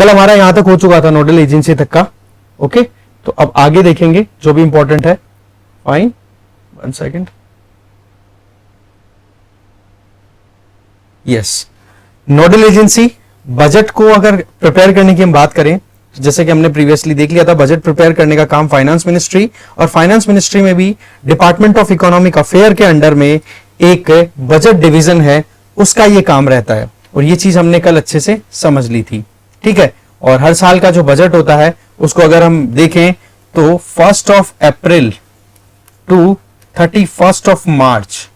कल हमारा यहां तक हो चुका था नोडल एजेंसी तक का। ओके, तो अब आगे देखेंगे जो भी इंपॉर्टेंट है। Fine, 1 second. Yes, nodal agency budget को अगर प्रिपेयर करने की हम बात करें, जैसे कि हमने प्रीवियसली देख लिया था, बजट प्रिपेयर करने का काम फाइनेंस मिनिस्ट्री, और फाइनेंस मिनिस्ट्री में भी डिपार्टमेंट ऑफ इकोनॉमिक अफेयर के अंडर में एक बजट डिवीजन है, उसका ये काम रहता है। और ये चीज हमने कल अच्छे से समझ ली थी, ठीक है। और हर साल का जो बजट होता है उसको अगर हम देखें तो 1 अप्रैल टू 31 मार्च,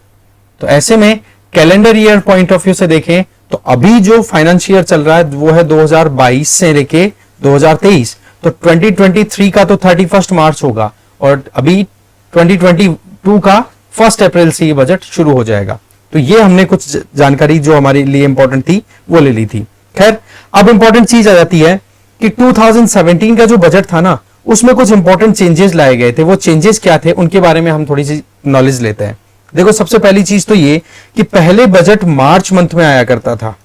तो ऐसे में calendar year point of view से देखें तो अभी जो फाइनेंस ईयर चल रहा है वो है 2022 से लेके 2023, तो 2023 का तो 31 मार्च होगा, और अभी 2022 का 1 अप्रैल से ये बजट शुरू हो जाएगा। तो ये हमने कुछ जानकारी जो हमारे लिए इंपॉर्टेंट थी वो ले ली थी। खैर, अब इंपॉर्टेंट चीज आ जाती है कि 2017 का जो बजट था ना, उसमें कुछ इंपॉर्टेंट चेंजेस लाए गए थे। वो चेंजेस क्या थे उनके बारे में हम थोड़ी सी नॉलेज लेते हैं। देखो, सबसे पहली चीज तो ये कि पहले बजट मार्च मंथ में आया करता था,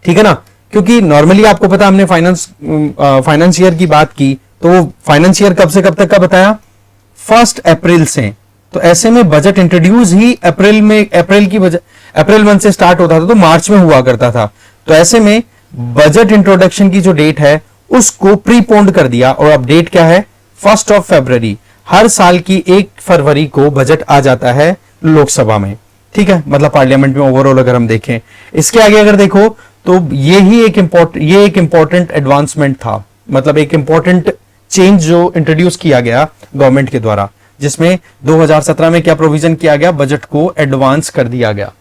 ठीक है ना, क्योंकि नॉर्मली आपको पता, हमने फाइनेंस ईयर की बात की तो फाइनेंस ईयर कब से कब तक का बताया, 1 अप्रैल से। तो ऐसे में बजट इंट्रोड्यूस ही अप्रैल मंथ से स्टार्ट होता था, तो मार्च में हुआ करता था। तो ऐसे में बजट इंट्रोडक्शन की जो डेट है उसको प्रीपोन्ड कर दिया, और अब डेट क्या है, 1 फरवरी। हर साल की 1 फरवरी को बजट आ जाता है लोकसभा में, ठीक है, मतलब पार्लियामेंट में ओवरऑल अगर हम देखें। इसके आगे अगर देखो तो ये एक इंपॉर्टेंट एडवांसमेंट था, मतलब एक इंपॉर्टेंट चेंज जो इंट्रोड्यूस किया गया गवर्नमेंट के द्वारा, जिसमें 2017 में क्या प्रोविजन किया गया, बजट को एडवांस कर दिया गया।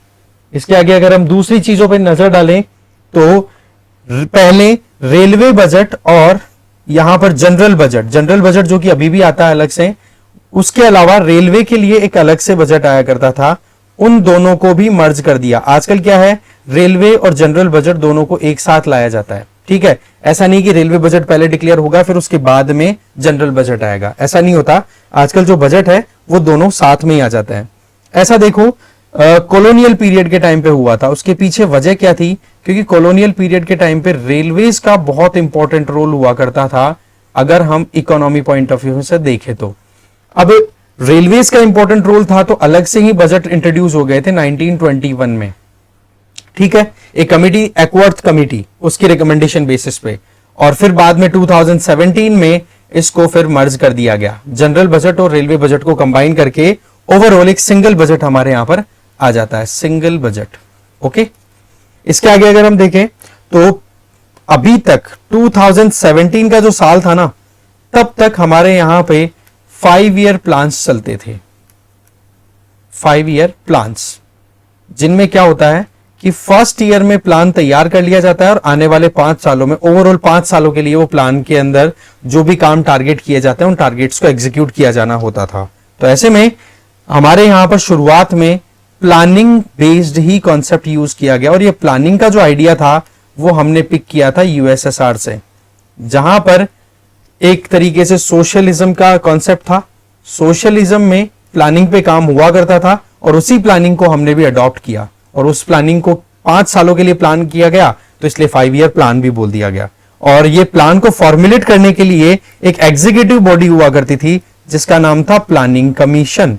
इसके आगे अगर हम दूसरी चीजों पर नजर डालें तो पहले रेलवे बजट और यहां पर जनरल बजट जो कि अभी भी आता है अलग से, उसके अलावा रेलवे के लिए एक अलग से बजट आया करता था, उन दोनों को भी मर्ज कर दिया। आजकल क्या है, रेलवे और जनरल बजट दोनों को एक साथ लाया जाता है, ठीक है। ऐसा नहीं कि रेलवे बजट पहले डिक्लेयर होगा फिर उसके बाद में जनरल बजट आएगा, ऐसा नहीं होता। आजकल जो बजट है वो दोनों साथ में ही आ जाता है। ऐसा देखो, कॉलोनियल पीरियड के टाइम पे हुआ था, उसके पीछे वजह क्या थी, क्योंकि कॉलोनियल पीरियड के टाइम पे रेलवेज का बहुत इंपॉर्टेंट रोल हुआ करता था, अगर हम इकोनॉमी पॉइंट ऑफ व्यू से देखें तो। अब रेलवेज का इंपॉर्टेंट रोल था तो अलग से ही बजट इंट्रोड्यूस हो गए थे 1921 में, ठीक है, एक कमिटी, एक्वर्थ कमिटी, उसकी रिकमेंडेशन बेसिस पे, और फिर बाद में 2017 में इसको फिर मर्ज कर दिया गया, जनरल बजट और रेलवे बजट को कंबाइन करके ओवरऑल एक सिंगल बजट हमारे यहां पर आ जाता है, सिंगल बजट। ओके, इसके आगे अगर हम देखें तो अभी तक 2017 का जो साल था ना, तब तक हमारे यहां पे 5 ईयर प्लान्स चलते थे, 5 ईयर प्लान्स, जिनमें क्या होता है कि फर्स्ट ईयर में प्लान तैयार कर लिया जाता है और आने वाले 5 सालों में, ओवरऑल 5 सालों के लिए वो प्लान के अंदर जो भी काम टारगेट किए जाते हैं उन टारगेट्स को एग्जीक्यूट किया जाना होता था। तो ऐसे में हमारे यहां पर शुरुआत में प्लानिंग बेस्ड ही कॉन्सेप्ट यूज किया गया, और ये प्लानिंग का जो आइडिया था वो हमने पिक किया था यूएसएसआर से, जहां पर एक तरीके से सोशलिज्म का कॉन्सेप्ट था। सोशलिज्म में प्लानिंग पे काम हुआ करता था, और उसी प्लानिंग को हमने भी अडॉप्ट किया, और उस प्लानिंग को 5 सालों के लिए प्लान किया गया, तो इसलिए 5 ईयर प्लान भी बोल दिया गया। और ये प्लान को फॉर्मुलेट करने के लिए एक एग्जीक्यूटिव बॉडी हुआ करती थी जिसका नाम था प्लानिंग कमीशन,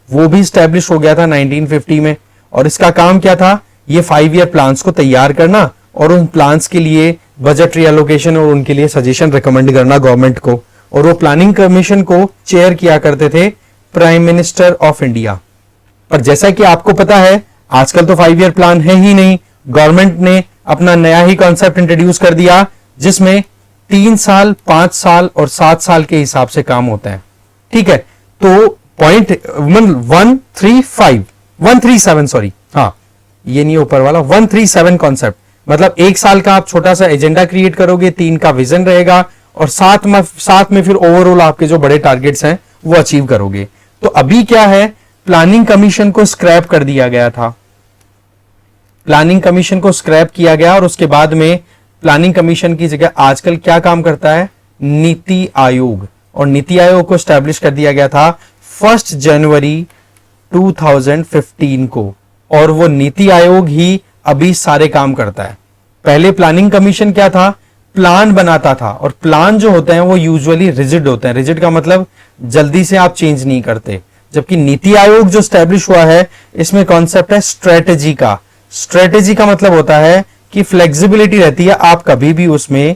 वो भी स्टैब्लिश हो गया था 1950 में। और इसका काम क्या था, ये 5 ईयर प्लान्स को तैयार करना और उन प्लान्स के लिए बजटरी एलोकेशन और उनके लिए सजेशन रिकमेंड करना गवर्नमेंट को। और वो प्लानिंग कमीशन को चेयर किया करते थे प्राइम मिनिस्टर ऑफ इंडिया। पर जैसा कि आपको पता है आजकल तो 5 ईयर प्लान है ही नहीं, गवर्नमेंट ने अपना नया ही कॉन्सेप्ट इंट्रोड्यूस कर दिया जिसमें 3 साल, 5 साल और 7 साल के हिसाब से काम होता है, ठीक है। तो पॉइंट 137 सॉरी, हाँ ये नहीं ऊपर वाला, 137 कॉन्सेप्ट, मतलब 1 साल का आप छोटा सा एजेंडा क्रिएट करोगे, 3 का विजन रहेगा, और साथ में फिर ओवरऑल आपके जो बड़े टारगेट्स हैं वो अचीव करोगे। तो अभी क्या है, प्लानिंग कमीशन को स्क्रैप कर दिया गया था, प्लानिंग कमीशन को स्क्रैप किया गया, और उसके बाद में प्लानिंग कमीशन की जगह आजकल क्या काम करता है, नीति आयोग, और नीति आयोग को स्टैब्लिश कर दिया गया था 1 जनवरी 2015 को, और वो नीति आयोग ही अभी सारे काम करता है। पहले प्लानिंग कमीशन क्या था, प्लान बनाता था, और प्लान जो होते हैं वो यूजुअली रिजिड होते हैं। रिजिड का मतलब जल्दी से आप चेंज नहीं करते, जबकि नीति आयोग जो स्टैब्लिश हुआ है इसमें कॉन्सेप्ट है स्ट्रेटेजी का। स्ट्रेटेजी का मतलब होता है कि फ्लेक्सिबिलिटी रहती है, आप कभी भी उसमें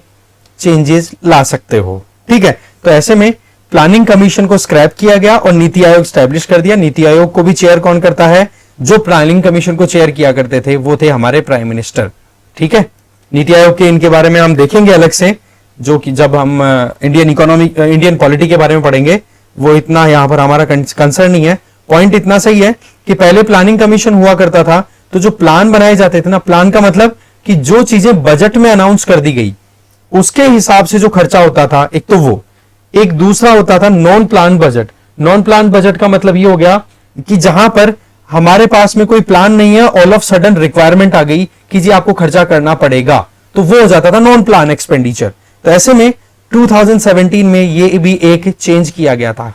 चेंजेस ला सकते हो। ठीक है, तो ऐसे में प्लानिंग कमीशन को स्क्रैप किया गया और नीति आयोग स्टैब्लिश कर दिया। नीति आयोग को भी चेयर कौन करता है? जो प्लानिंग कमीशन को चेयर किया करते थे वो थे हमारे प्राइम मिनिस्टर। ठीक है, नीति आयोग के इनके बारे में हम देखेंगे अलग से, जो कि जब हम इंडियन पॉलिटी के बारे में पढ़ेंगे, वो इतना यहां पर हमारा कंसर्न नहीं है। पॉइंट इतना सही है कि पहले प्लानिंग कमीशन हुआ करता था, तो जो प्लान बनाए जाते थे ना, प्लान का मतलब कि जो चीजें बजट में अनाउंस कर दी गई उसके हिसाब से जो खर्चा होता था, एक तो वो, एक दूसरा होता था non plan budget. Non plan budget का मतलब ये हो गया कि जहां पर हमारे पास में कोई प्लान नहीं है, ऑल ऑफ सडन रिक्वायरमेंट आ गई कि जी आपको खर्चा करना पड़ेगा, तो वो हो जाता था नॉन प्लान एक्सपेंडिचर। तो ऐसे में 2017 में ये भी एक चेंज किया गया था,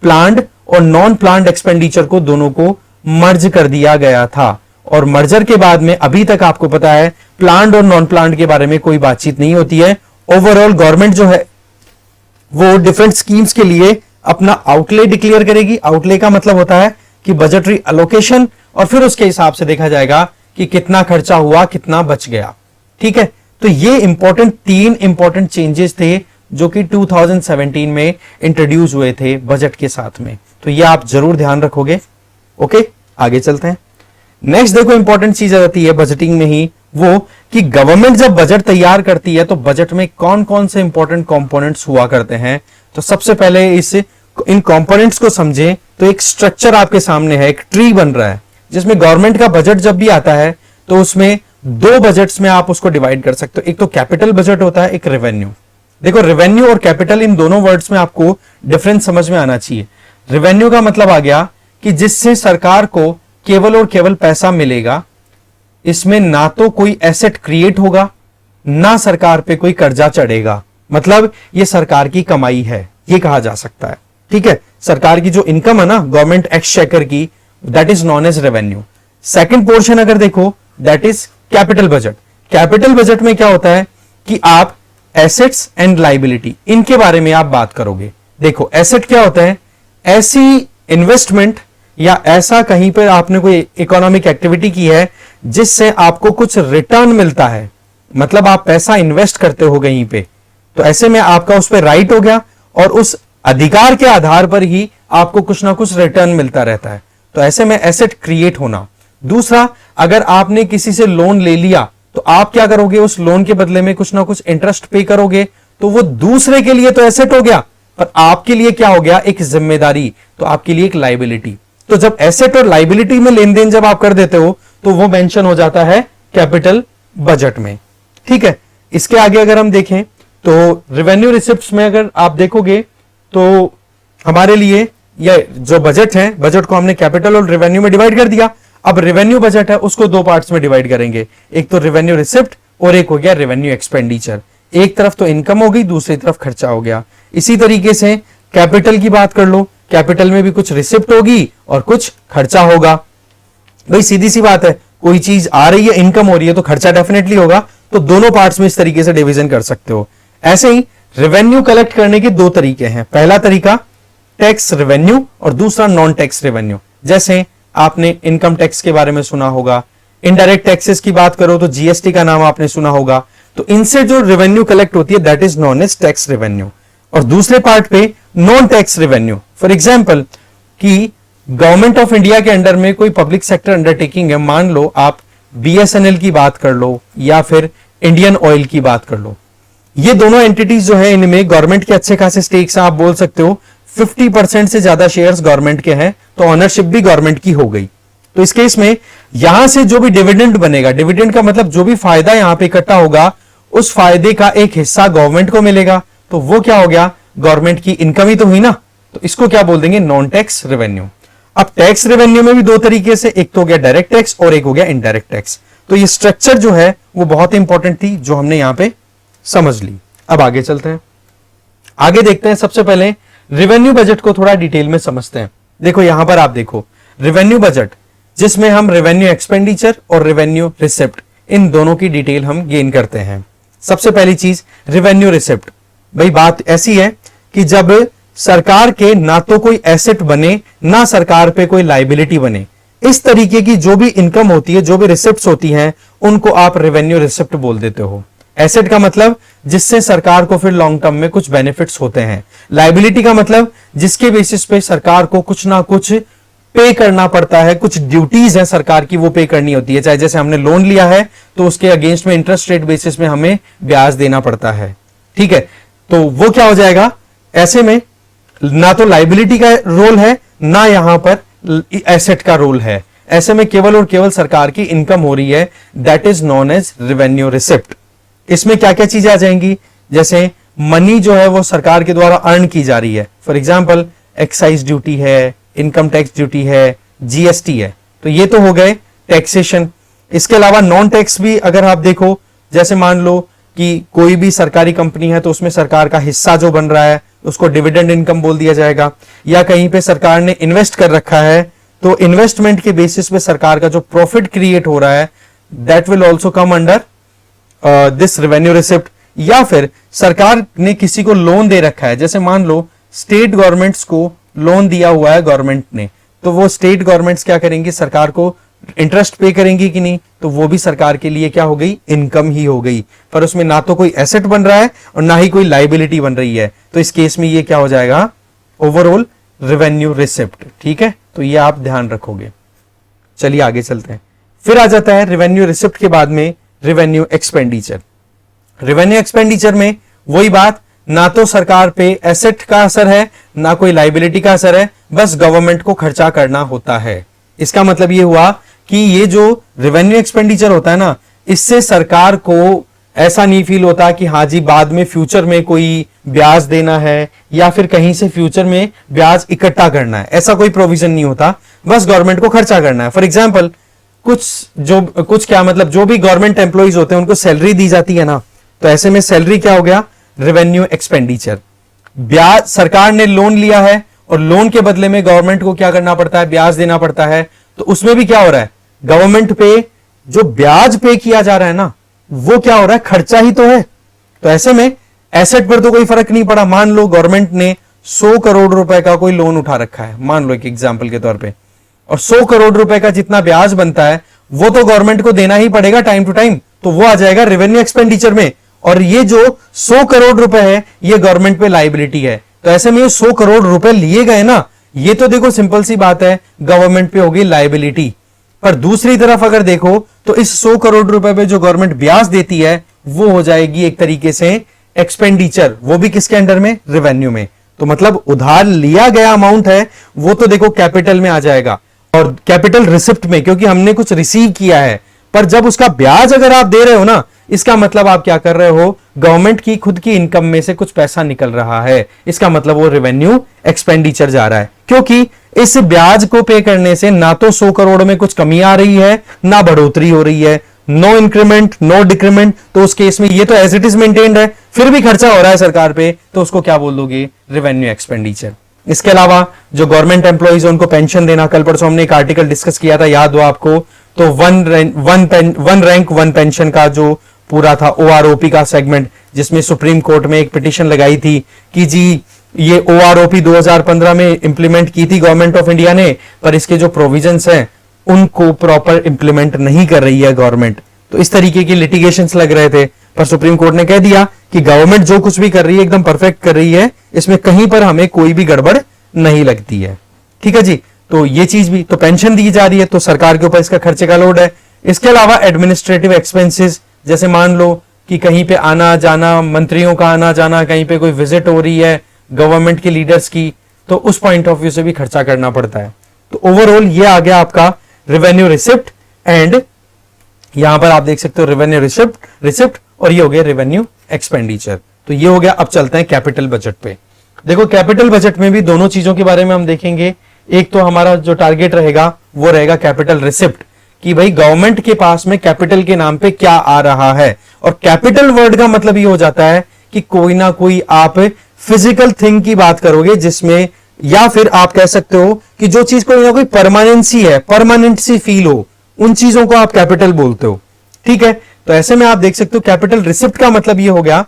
प्लान्ड और नॉन प्लान्ड एक्सपेंडिचर को दोनों को मर्ज कर दिया गया था। और मर्जर के बाद में अभी तक आपको पता है प्लान्ड और नॉन प्लान्ड के बारे में कोई बातचीत नहीं होती है। ओवरऑल गवर्नमेंट जो है वो डिफरेंट स्कीम्स के लिए अपना आउटले डिक्लेयर करेगी। आउटले का मतलब होता है कि बजटरी अलोकेशन, और फिर उसके हिसाब से देखा जाएगा कि कितना खर्चा हुआ, कितना बच गया। ठीक है, तो ये तीन इंपॉर्टेंट चेंजेस थे जो कि 2017 में इंट्रोड्यूस हुए थे बजट के साथ में, तो ये आप जरूर ध्यान रखोगे। ओके, आगे चलते हैं। नेक्स्ट देखो इंपॉर्टेंट चीज आती है बजटिंग में ही, वो कि गवर्नमेंट जब बजट तैयार करती है तो बजट में कौन कौन से इंपॉर्टेंट कंपोनेंट्स हुआ करते हैं। तो सबसे पहले इन कंपोनेंट्स को समझें तो एक स्ट्रक्चर आपके सामने है, एक ट्री बन रहा है जिसमें गवर्नमेंट का बजट जब भी आता है तो उसमें दो बजट्स में आप उसको डिवाइड कर सकते हो। एक तो कैपिटल बजट होता है, एक रेवेन्यू। देखो रेवेन्यू और कैपिटल इन दोनों वर्ड्स में आपको डिफरेंस समझ में आना चाहिए। रेवेन्यू का मतलब आ गया कि जिससे सरकार को केवल और केवल पैसा मिलेगा, इसमें ना तो कोई एसेट क्रिएट होगा, ना सरकार पे कोई कर्जा चढ़ेगा, मतलब ये सरकार की कमाई है, ये कहा जा सकता है। ठीक है, सरकार की जो इनकम है ना गवर्नमेंट एक्सचेकर की, that is known as revenue. Second portion अगर देखो that is capital budget. Capital budget में क्या होता है कि आप एसेट्स एंड लाइबिलिटी इनके बारे में आप बात करोगे। देखो एसेट क्या होता है? ऐसी इन्वेस्टमेंट या ऐसा कहीं पर आपने कोई इकोनॉमिक एक्टिविटी की है जिससे आपको कुछ रिटर्न मिलता है, मतलब आप पैसा इन्वेस्ट करते हो कहीं पे, तो ऐसे में आपका उस पर राइट हो गया और उस अधिकार के आधार पर ही आपको कुछ ना कुछ रिटर्न मिलता रहता है। तो ऐसे में एसेट क्रिएट होना। दूसरा, अगर आपने किसी से लोन ले लिया तो आप क्या करोगे? उस लोन के बदले में कुछ ना कुछ इंटरेस्ट पे करोगे, तो वो दूसरे के लिए तो एसेट हो गया, पर आपके लिए क्या हो गया? एक जिम्मेदारी, तो आपके लिए एक लाइबिलिटी। तो जब एसेट और लाइबिलिटी में लेन देन जब आप कर देते हो तो वो मेंशन हो जाता है कैपिटल बजट में। ठीक है, इसके आगे अगर हम देखें तो रेवेन्यू रिसिप्ट्स में अगर आप देखोगे तो हमारे लिए ये जो बजट है, बजट को हमने कैपिटल और रेवेन्यू में डिवाइड कर दिया। अब रेवेन्यू बजट है उसको दो पार्ट्स में डिवाइड करेंगे, एक तो रेवेन्यू रिसिप्ट और एक हो गया रेवेन्यू एक्सपेंडिचर। एक तरफ तो इनकम हो गई, दूसरी तरफ खर्चा हो गया। इसी तरीके से कैपिटल की बात कर लो, कैपिटल में भी कुछ रिसिप्ट होगी और कुछ खर्चा होगा। भाई सीधी सी बात है, कोई चीज आ रही है, इनकम हो रही है, तो खर्चा डेफिनेटली होगा। तो दोनों पार्ट्स में इस तरीके से डिवीजन कर सकते हो। ऐसे ही रेवेन्यू कलेक्ट करने के दो तरीके हैं। पहला तरीका टैक्स रेवेन्यू और दूसरा नॉन टैक्स रेवेन्यू। जैसे आपने इनकम टैक्स के बारे में सुना होगा, इनडायरेक्ट टैक्सेस की बात करो तो जीएसटी का नाम आपने सुना होगा। तो इनसे जो रेवेन्यू कलेक्ट होती है that is known as tax revenue. और दूसरे पार्ट पे non tax revenue, for example कि गवर्नमेंट ऑफ इंडिया के अंडर में कोई पब्लिक सेक्टर अंडरटेकिंग है, मान लो आप बीएसएनएल की बात कर लो या फिर इंडियन ऑयल की बात कर लो। ये दोनों एंटिटीज जो है इनमें गवर्नमेंट के अच्छे खासे स्टेक्स आप बोल सकते हो 50% से ज्यादा शेयर्स गवर्नमेंट के हैं, तो ऑनरशिप भी गवर्नमेंट की हो गई। तो इस केस में यहां से जो भी डिविडेंड बनेगा, डिविडेंड का मतलब जो भी फायदा यहां पे इकट्ठा होगा उस फायदे का एक हिस्सा गवर्नमेंट को मिलेगा, तो वो क्या हो गया? गवर्नमेंट की इनकम ही तो हुई ना। तो इसको क्या बोल देंगे? Non tax revenue. अब टैक्स रेवेन्यू में भी दो तरीके से, एक तो हो गया डायरेक्ट टैक्स और एक हो गया इनडायरेक्ट टैक्स। तो ये स्ट्रक्चर जो है वो बहुत इंपॉर्टेंट थी जो हमने यहां पे समझ ली। अब आगे चलते हैं, आगे देखते हैं। सबसे पहले रेवेन्यू बजट को थोड़ा डिटेल में समझते हैं। देखो यहां पर आप देखो रेवेन्यू बजट, जिसमें हम रेवेन्यू एक्सपेंडिचर और रेवेन्यू रिसिप्ट इन दोनों की डिटेल हम गेन करते हैं। सबसे पहली चीज रेवेन्यू रिसिप्ट। भाई बात ऐसी है कि जब सरकार के ना तो कोई एसेट बने ना सरकार पे कोई लाइबिलिटी बने, इस तरीके की जो भी इनकम होती है, जो भी रिसिप्ट्स होती हैं, उनको आप रेवेन्यू रिसिप्ट बोल देते हो। एसेट का मतलब जिससे सरकार को फिर लॉन्ग टर्म में कुछ बेनिफिट्स होते हैं। लाइबिलिटी का मतलब जिसके बेसिस पे सरकार को कुछ ना कुछ पे करना पड़ता है, कुछ ड्यूटीज है सरकार की, वो पे करनी होती है। चाहे जैसे हमने लोन लिया है तो उसके अगेंस्ट में इंटरेस्ट रेट बेसिस में हमें ब्याज देना पड़ता है, ठीक है। तो वो क्या हो जाएगा, ऐसे में ना तो लाइबिलिटी का रोल है ना यहां पर एसेट का रोल है। ऐसे में केवल और केवल सरकार की इनकम हो रही है, that is known as revenue receipt. इसमें क्या क्या चीजें आ जाएंगी, जैसे मनी जो है वो सरकार के द्वारा अर्न की जा रही है। फॉर एग्जाम्पल एक्साइज ड्यूटी है, इनकम टैक्स ड्यूटी है, जीएसटी है, तो ये तो हो गए टैक्सेशन। इसके अलावा नॉन टैक्स भी अगर आप देखो, जैसे मान लो कि कोई भी सरकारी कंपनी है तो उसमें सरकार का हिस्सा जो बन रहा है उसको डिविडेंड इनकम बोल दिया जाएगा, या कहीं पे सरकार ने इन्वेस्ट कर रखा है तो इन्वेस्टमेंट के बेसिस पे सरकार का जो प्रॉफिट क्रिएट हो रहा है that will also come under this revenue receipt. या फिर सरकार ने किसी को लोन दे रखा है, जैसे मान लो स्टेट गवर्नमेंट्स को लोन दिया हुआ है गवर्नमेंट ने, तो वो स्टेट गवर्नमेंट्स क्या करेंगी, सरकार को इंटरेस्ट पे करेंगी कि नहीं, तो वो भी सरकार के लिए क्या हो गई, इनकम ही हो गई। पर उसमें ना तो कोई एसेट बन रहा है और ना ही कोई लाइबिलिटी बन रही है, तो इस केस में ये क्या हो जाएगा, ओवरऑल रेवेन्यू रिसिप्ट, ठीक है। तो ये आप ध्यान रखोगे। चलिए आगे चलते हैं। फिर आ जाता है रेवेन्यू रिसिप्ट के बाद में रेवेन्यू एक्सपेंडिचर। रेवेन्यू एक्सपेंडिचर में वही बात, ना तो सरकार पे एसेट का असर है ना कोई लाइबिलिटी का असर है, बस गवर्नमेंट को खर्चा करना होता है। इसका मतलब ये हुआ कि ये जो रेवेन्यू एक्सपेंडिचर होता है ना, इससे सरकार को ऐसा नहीं फील होता कि हाँ जी बाद में फ्यूचर में कोई ब्याज देना है या फिर कहीं से फ्यूचर में ब्याज इकट्ठा करना है, ऐसा कोई प्रोविजन नहीं होता, बस गवर्नमेंट को खर्चा करना है। फॉर एग्जाम्पल कुछ क्या मतलब जो भी गवर्नमेंट एम्प्लॉइज होते हैं उनको सैलरी दी जाती है ना, तो ऐसे में सैलरी क्या हो गया, रेवेन्यू एक्सपेंडिचर। ब्याज, सरकार ने लोन लिया है और लोन के बदले में गवर्नमेंट को क्या करना पड़ता है, ब्याज देना पड़ता है, तो उसमें भी क्या हो रहा है, गवर्नमेंट पे जो ब्याज पे किया जा रहा है ना, वो क्या हो रहा है, खर्चा ही तो है। तो ऐसे में एसेट पर तो कोई फर्क नहीं पड़ा। मान लो गवर्नमेंट ने 100 करोड़ रुपए का कोई लोन उठा रखा है, मान लो एक एग्जांपल के तौर पे, और 100 करोड़ रुपए का जितना ब्याज बनता है वो तो गवर्नमेंट को देना ही पड़ेगा टाइम टू टाइम, तो वो आ जाएगा रेवेन्यू एक्सपेंडिचर में। और ये जो 100 करोड़ रुपए है ये गवर्नमेंट पे लाइबिलिटी है। तो ऐसे में ये 100 करोड़ रुपए लिए गए ना, ये तो देखो सिंपल सी बात है, गवर्नमेंट पे होगी लाइबिलिटी। पर दूसरी तरफ अगर देखो तो इस 100 करोड़ रुपए पे जो गवर्नमेंट ब्याज देती है वो हो जाएगी एक तरीके से एक्सपेंडिचर, वो भी किसके अंडर में, रेवेन्यू में। तो मतलब उधार लिया गया अमाउंट है वो तो देखो कैपिटल में आ जाएगा और कैपिटल रिसिप्ट में, क्योंकि हमने कुछ रिसीव किया है। पर जब उसका ब्याज अगर आप दे रहे हो ना, इसका मतलब आप क्या कर रहे हो, गवर्नमेंट की खुद की इनकम में से कुछ पैसा निकल रहा है, इसका मतलब वो रेवेन्यू एक्सपेंडिचर जा रहा है। क्योंकि इस ब्याज को पे करने से ना तो 100 करोड़ में कुछ कमी आ रही है ना बढ़ोतरी हो रही है, नो इंक्रीमेंट नो डिक्रीमेंट, तो उस केस में ये तो एज इट इज मेंटेन्ड है, फिर भी खर्चा हो रहा है सरकार पे, तो उसको क्या बोल दोगे, रेवेन्यू एक्सपेंडिचर। इसके अलावा जो गवर्नमेंट एम्प्लॉइज उनको पेंशन देना, कल परसों हमने एक आर्टिकल डिस्कस किया था, याद हो आपको, तो वन रैंक वन पेंशन का जो पूरा था ओआरओपी का सेगमेंट, जिसमें सुप्रीम कोर्ट में एक पिटीशन लगाई थी कि जी ये ओआरओपी 2015 में इंप्लीमेंट की थी गवर्नमेंट ऑफ इंडिया ने, पर इसके जो प्रोविजंस हैं उनको प्रॉपर इंप्लीमेंट नहीं कर रही है गवर्नमेंट। तो इस तरीके की लिटिगेशंस लग रहे थे, पर सुप्रीम कोर्ट ने कह दिया कि गवर्नमेंट जो कुछ भी कर रही है एकदम परफेक्ट कर रही है, इसमें कहीं पर हमें कोई भी गड़बड़ नहीं लगती है। ठीक है जी, तो ये चीज भी, तो पेंशन दी जा रही है तो सरकार के ऊपर इसका खर्चे का लोड है। इसके अलावा एडमिनिस्ट्रेटिव एक्सपेंसेस, जैसे मान लो कि कहीं पे आना जाना, मंत्रियों का आना जाना, कहीं पे कोई विजिट हो रही है गवर्नमेंट के लीडर्स की, तो उस पॉइंट ऑफ व्यू से भी खर्चा करना पड़ता है। तो ओवरऑल ये आ गया आपका रेवेन्यू रिसिप्ट, एंड यहां पर आप देख सकते हो रेवेन्यू रिसिप्ट और ये हो गया रेवेन्यू एक्सपेंडिचर। तो ये हो गया। अब चलते हैं कैपिटल बजट पे। देखो कैपिटल बजट में भी दोनों चीजों के बारे में हम देखेंगे। एक तो हमारा जो टारगेट रहेगा वो रहेगा कैपिटल रिसिप्ट, कि भाई गवर्नमेंट के पास में कैपिटल के नाम पे क्या आ रहा है। और कैपिटल वर्ड का मतलब ये हो जाता है कि कोई ना कोई आप फिजिकल थिंग की बात करोगे, जिसमें या फिर आप कह सकते हो कि जो चीज कोई ना कोई परमानेंसी है, परमानेंट सी फील हो, उन चीजों को आप कैपिटल बोलते हो। ठीक है, तो ऐसे में आप देख सकते हो कैपिटल रिसिप्ट का मतलब ये हो गया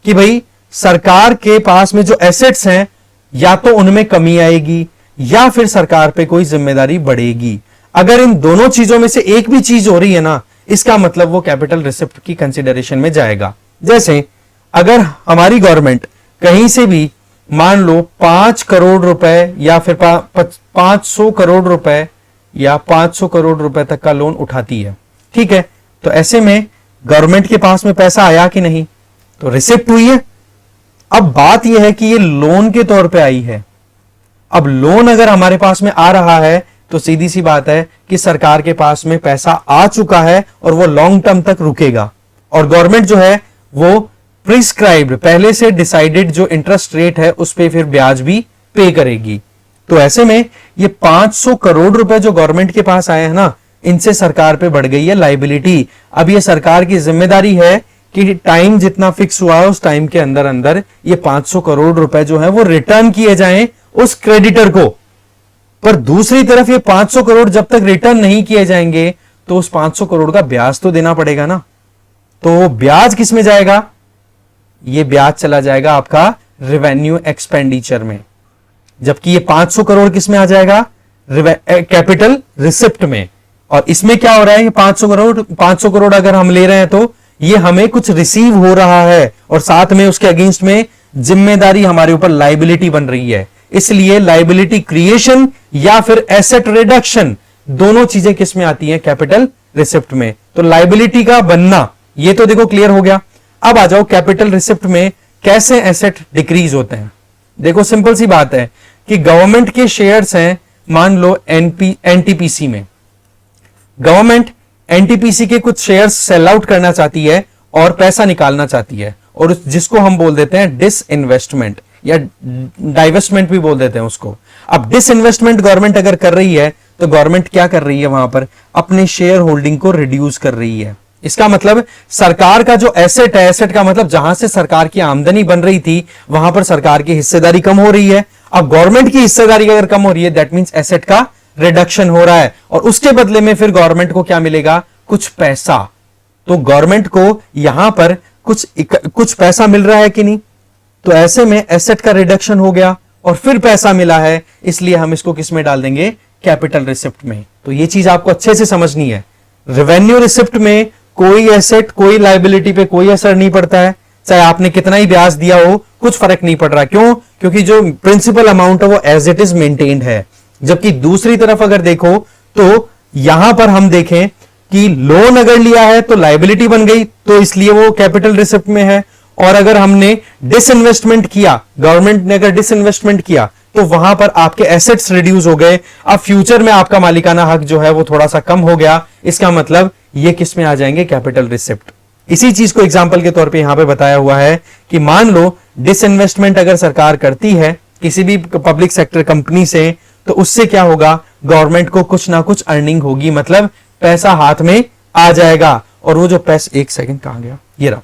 कि भाई सरकार के पास में जो एसेट्स हैं या तो उनमें कमी आएगी या फिर सरकार पे कोई जिम्मेदारी बढ़ेगी। अगर इन दोनों चीजों में से एक भी चीज हो रही है ना, इसका मतलब वो कैपिटल रिसिप्ट की कंसिडरेशन में जाएगा। जैसे अगर हमारी गवर्नमेंट कहीं से भी मान लो 5 करोड़ रुपए या फिर 500 करोड़ रुपए या 500 करोड़ रुपए तक का लोन उठाती है, ठीक है, तो ऐसे में गवर्नमेंट के पास में पैसा आया कि नहीं, तो रिसिप्ट हुई है। अब बात यह है कि ये लोन के तौर पे आई है। अब लोन अगर हमारे पास में आ रहा है तो सीधी सी बात है कि सरकार के पास में पैसा आ चुका है और वो लॉन्ग टर्म तक रुकेगा, और गवर्नमेंट जो है वो प्रिस्क्राइब्ड पहले से डिसाइडेड जो इंटरेस्ट रेट है उस पे फिर ब्याज भी पे करेगी। तो ऐसे में ये 500 करोड़ रुपए जो गवर्नमेंट के पास आए हैं ना, इनसे सरकार पे बढ़ गई है लायबिलिटी। अब ये सरकार की जिम्मेदारी है कि टाइम जितना फिक्स हुआ है उस टाइम के अंदर अंदर ये 500 करोड़ रुपए जो है वो रिटर्न किए जाएं उस क्रेडिटर को। पर दूसरी तरफ ये 500 करोड़ जब तक रिटर्न नहीं किए जाएंगे तो उस 500 करोड़ का ब्याज तो देना पड़ेगा ना। तो ब्याज किस में जाएगा? ये ब्याज चला जाएगा आपका रेवेन्यू एक्सपेंडिचर में, जबकि ये 500 करोड़ किस में आ जाएगा? कैपिटल रिसिप्ट में। और इसमें क्या हो रहा है? ये 500 करोड़ अगर हम ले रहे हैं तो ये हमें कुछ रिसीव हो रहा है और साथ में उसके अगेंस्ट में जिम्मेदारी हमारे ऊपर लायबिलिटी बन रही है। इसलिए लायबिलिटी क्रिएशन या फिर एसेट रिडक्शन दोनों चीजें किस में आती हैं? कैपिटल रिसिप्ट में। तो लायबिलिटी का बनना ये तो देखो क्लियर हो गया। अब आ जाओ कैपिटल रिसिप्ट में कैसे एसेट डिक्रीज होते हैं। देखो सिंपल सी बात है कि गवर्नमेंट के शेयर्स हैं, मान लो एनटीपीसी में, गवर्नमेंट एनटीपीसी के कुछ शेयर्स सेल आउट करना चाहती है और पैसा निकालना चाहती है, और जिसको हम बोल देते हैं डिसइन्वेस्टमेंट या डाइवेस्टमेंट भी बोल देते हैं उसको। अब डिसइन्वेस्टमेंट गवर्नमेंट अगर कर रही है तो गवर्नमेंट क्या कर रही है? वहां पर अपने शेयर होल्डिंग को रिड्यूस कर रही है। इसका मतलब सरकार का जो एसेट है, एसेट का मतलब जहां से सरकार की आमदनी बन रही थी वहां पर सरकार की हिस्सेदारी कम हो रही है। अब गवर्नमेंट की हिस्सेदारी अगर कम हो रही है दैट मींस एसेट का रिडक्शन हो रहा है, और उसके बदले में फिर गवर्नमेंट को क्या मिलेगा? कुछ पैसा। तो गवर्नमेंट को यहां पर कुछ पैसा मिल रहा है कि नहीं? तो ऐसे में एसेट का रिडक्शन हो गया और फिर पैसा मिला है, इसलिए हम इसको किस में डाल देंगे? कैपिटल रिसिप्ट में। तो ये चीज आपको अच्छे से समझनी है। रेवेन्यू रिसिप्ट में कोई एसेट कोई लायबिलिटी पे कोई असर नहीं पड़ता है, चाहे आपने कितना ही ब्याज दिया हो कुछ फर्क नहीं पड़ रहा। क्यों? क्योंकि जो प्रिंसिपल अमाउंट है वो एज इट इज मेंटेन्ड है। जबकि दूसरी तरफ अगर देखो तो यहां पर हम देखें कि लोन अगर लिया है तो लायबिलिटी बन गई, तो इसलिए वो कैपिटल रिसिप्ट में है। और अगर हमने डिसइन्वेस्टमेंट किया, गवर्नमेंट ने अगर डिसइन्वेस्टमेंट किया तो वहां पर आपके एसेट्स रिड्यूस हो गए। अब फ्यूचर में आपका मालिकाना हक जो है वो थोड़ा सा कम हो गया। इसका मतलब ये किस में आ जाएंगे? Capital receipt. इसी चीज को एग्जांपल के तौर पे यहां पे बताया हुआ है कि मान लो डिसइन्वेस्टमेंट अगर सरकार करती है किसी भी पब्लिक सेक्टर कंपनी से, तो उससे क्या होगा? गवर्नमेंट को कुछ ना कुछ अर्निंग होगी, मतलब पैसा हाथ में आ जाएगा। और वो जो पैसा, एक सेकंड कहां गया? ये रहा।